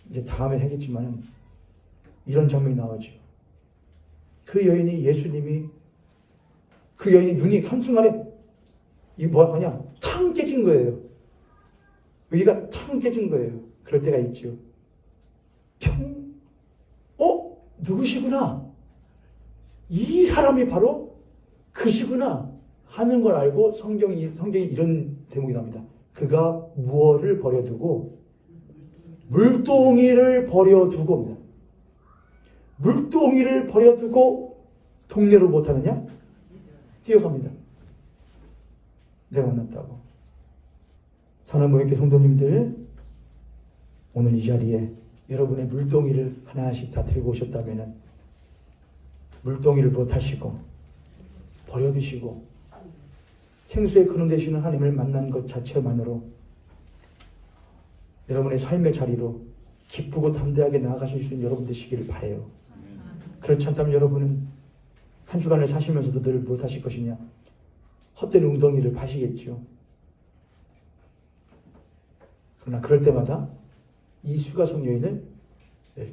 이제 다음에 하겠지만은 이런 장면이 나오죠. 그 여인이 그 여인이 눈이 한순간에 이게 뭐 하냐? 탕 깨진 거예요. 여기가 탕 깨진 거예요. 그럴 때가 있죠. 누구시구나? 이 사람이 바로 그시구나 하는 걸 알고 성경이 이런 대목이 나옵니다. 그가 무엇을 버려두고 물동이를 버려두고입니다. 물동이를 버려두고 동네로 못하느냐? 뛰어갑니다. 내가 만났다고. 사랑하는 모임교회 성도님들, 오늘 이 자리에 여러분의 물동이를 하나씩 다 들고 오셨다면 물동이를 못하시고 버려두시고 생수의 근원 되시는 하나님을 만난 것 자체만으로 여러분의 삶의 자리로 기쁘고 담대하게 나아가실 수 있는 여러분 되시기를 바라요. 그렇지 않다면 여러분은 한 주간을 사시면서도 늘 무엇하실 것이냐? 헛된 웅덩이를 파시겠죠. 그러나 그럴 때마다 이 수가성 여인을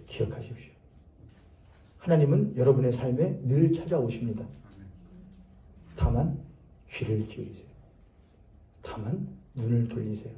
기억하십시오. 하나님은 여러분의 삶에 늘 찾아오십니다. 다만 귀를 기울이세요. 다만 눈을 돌리세요.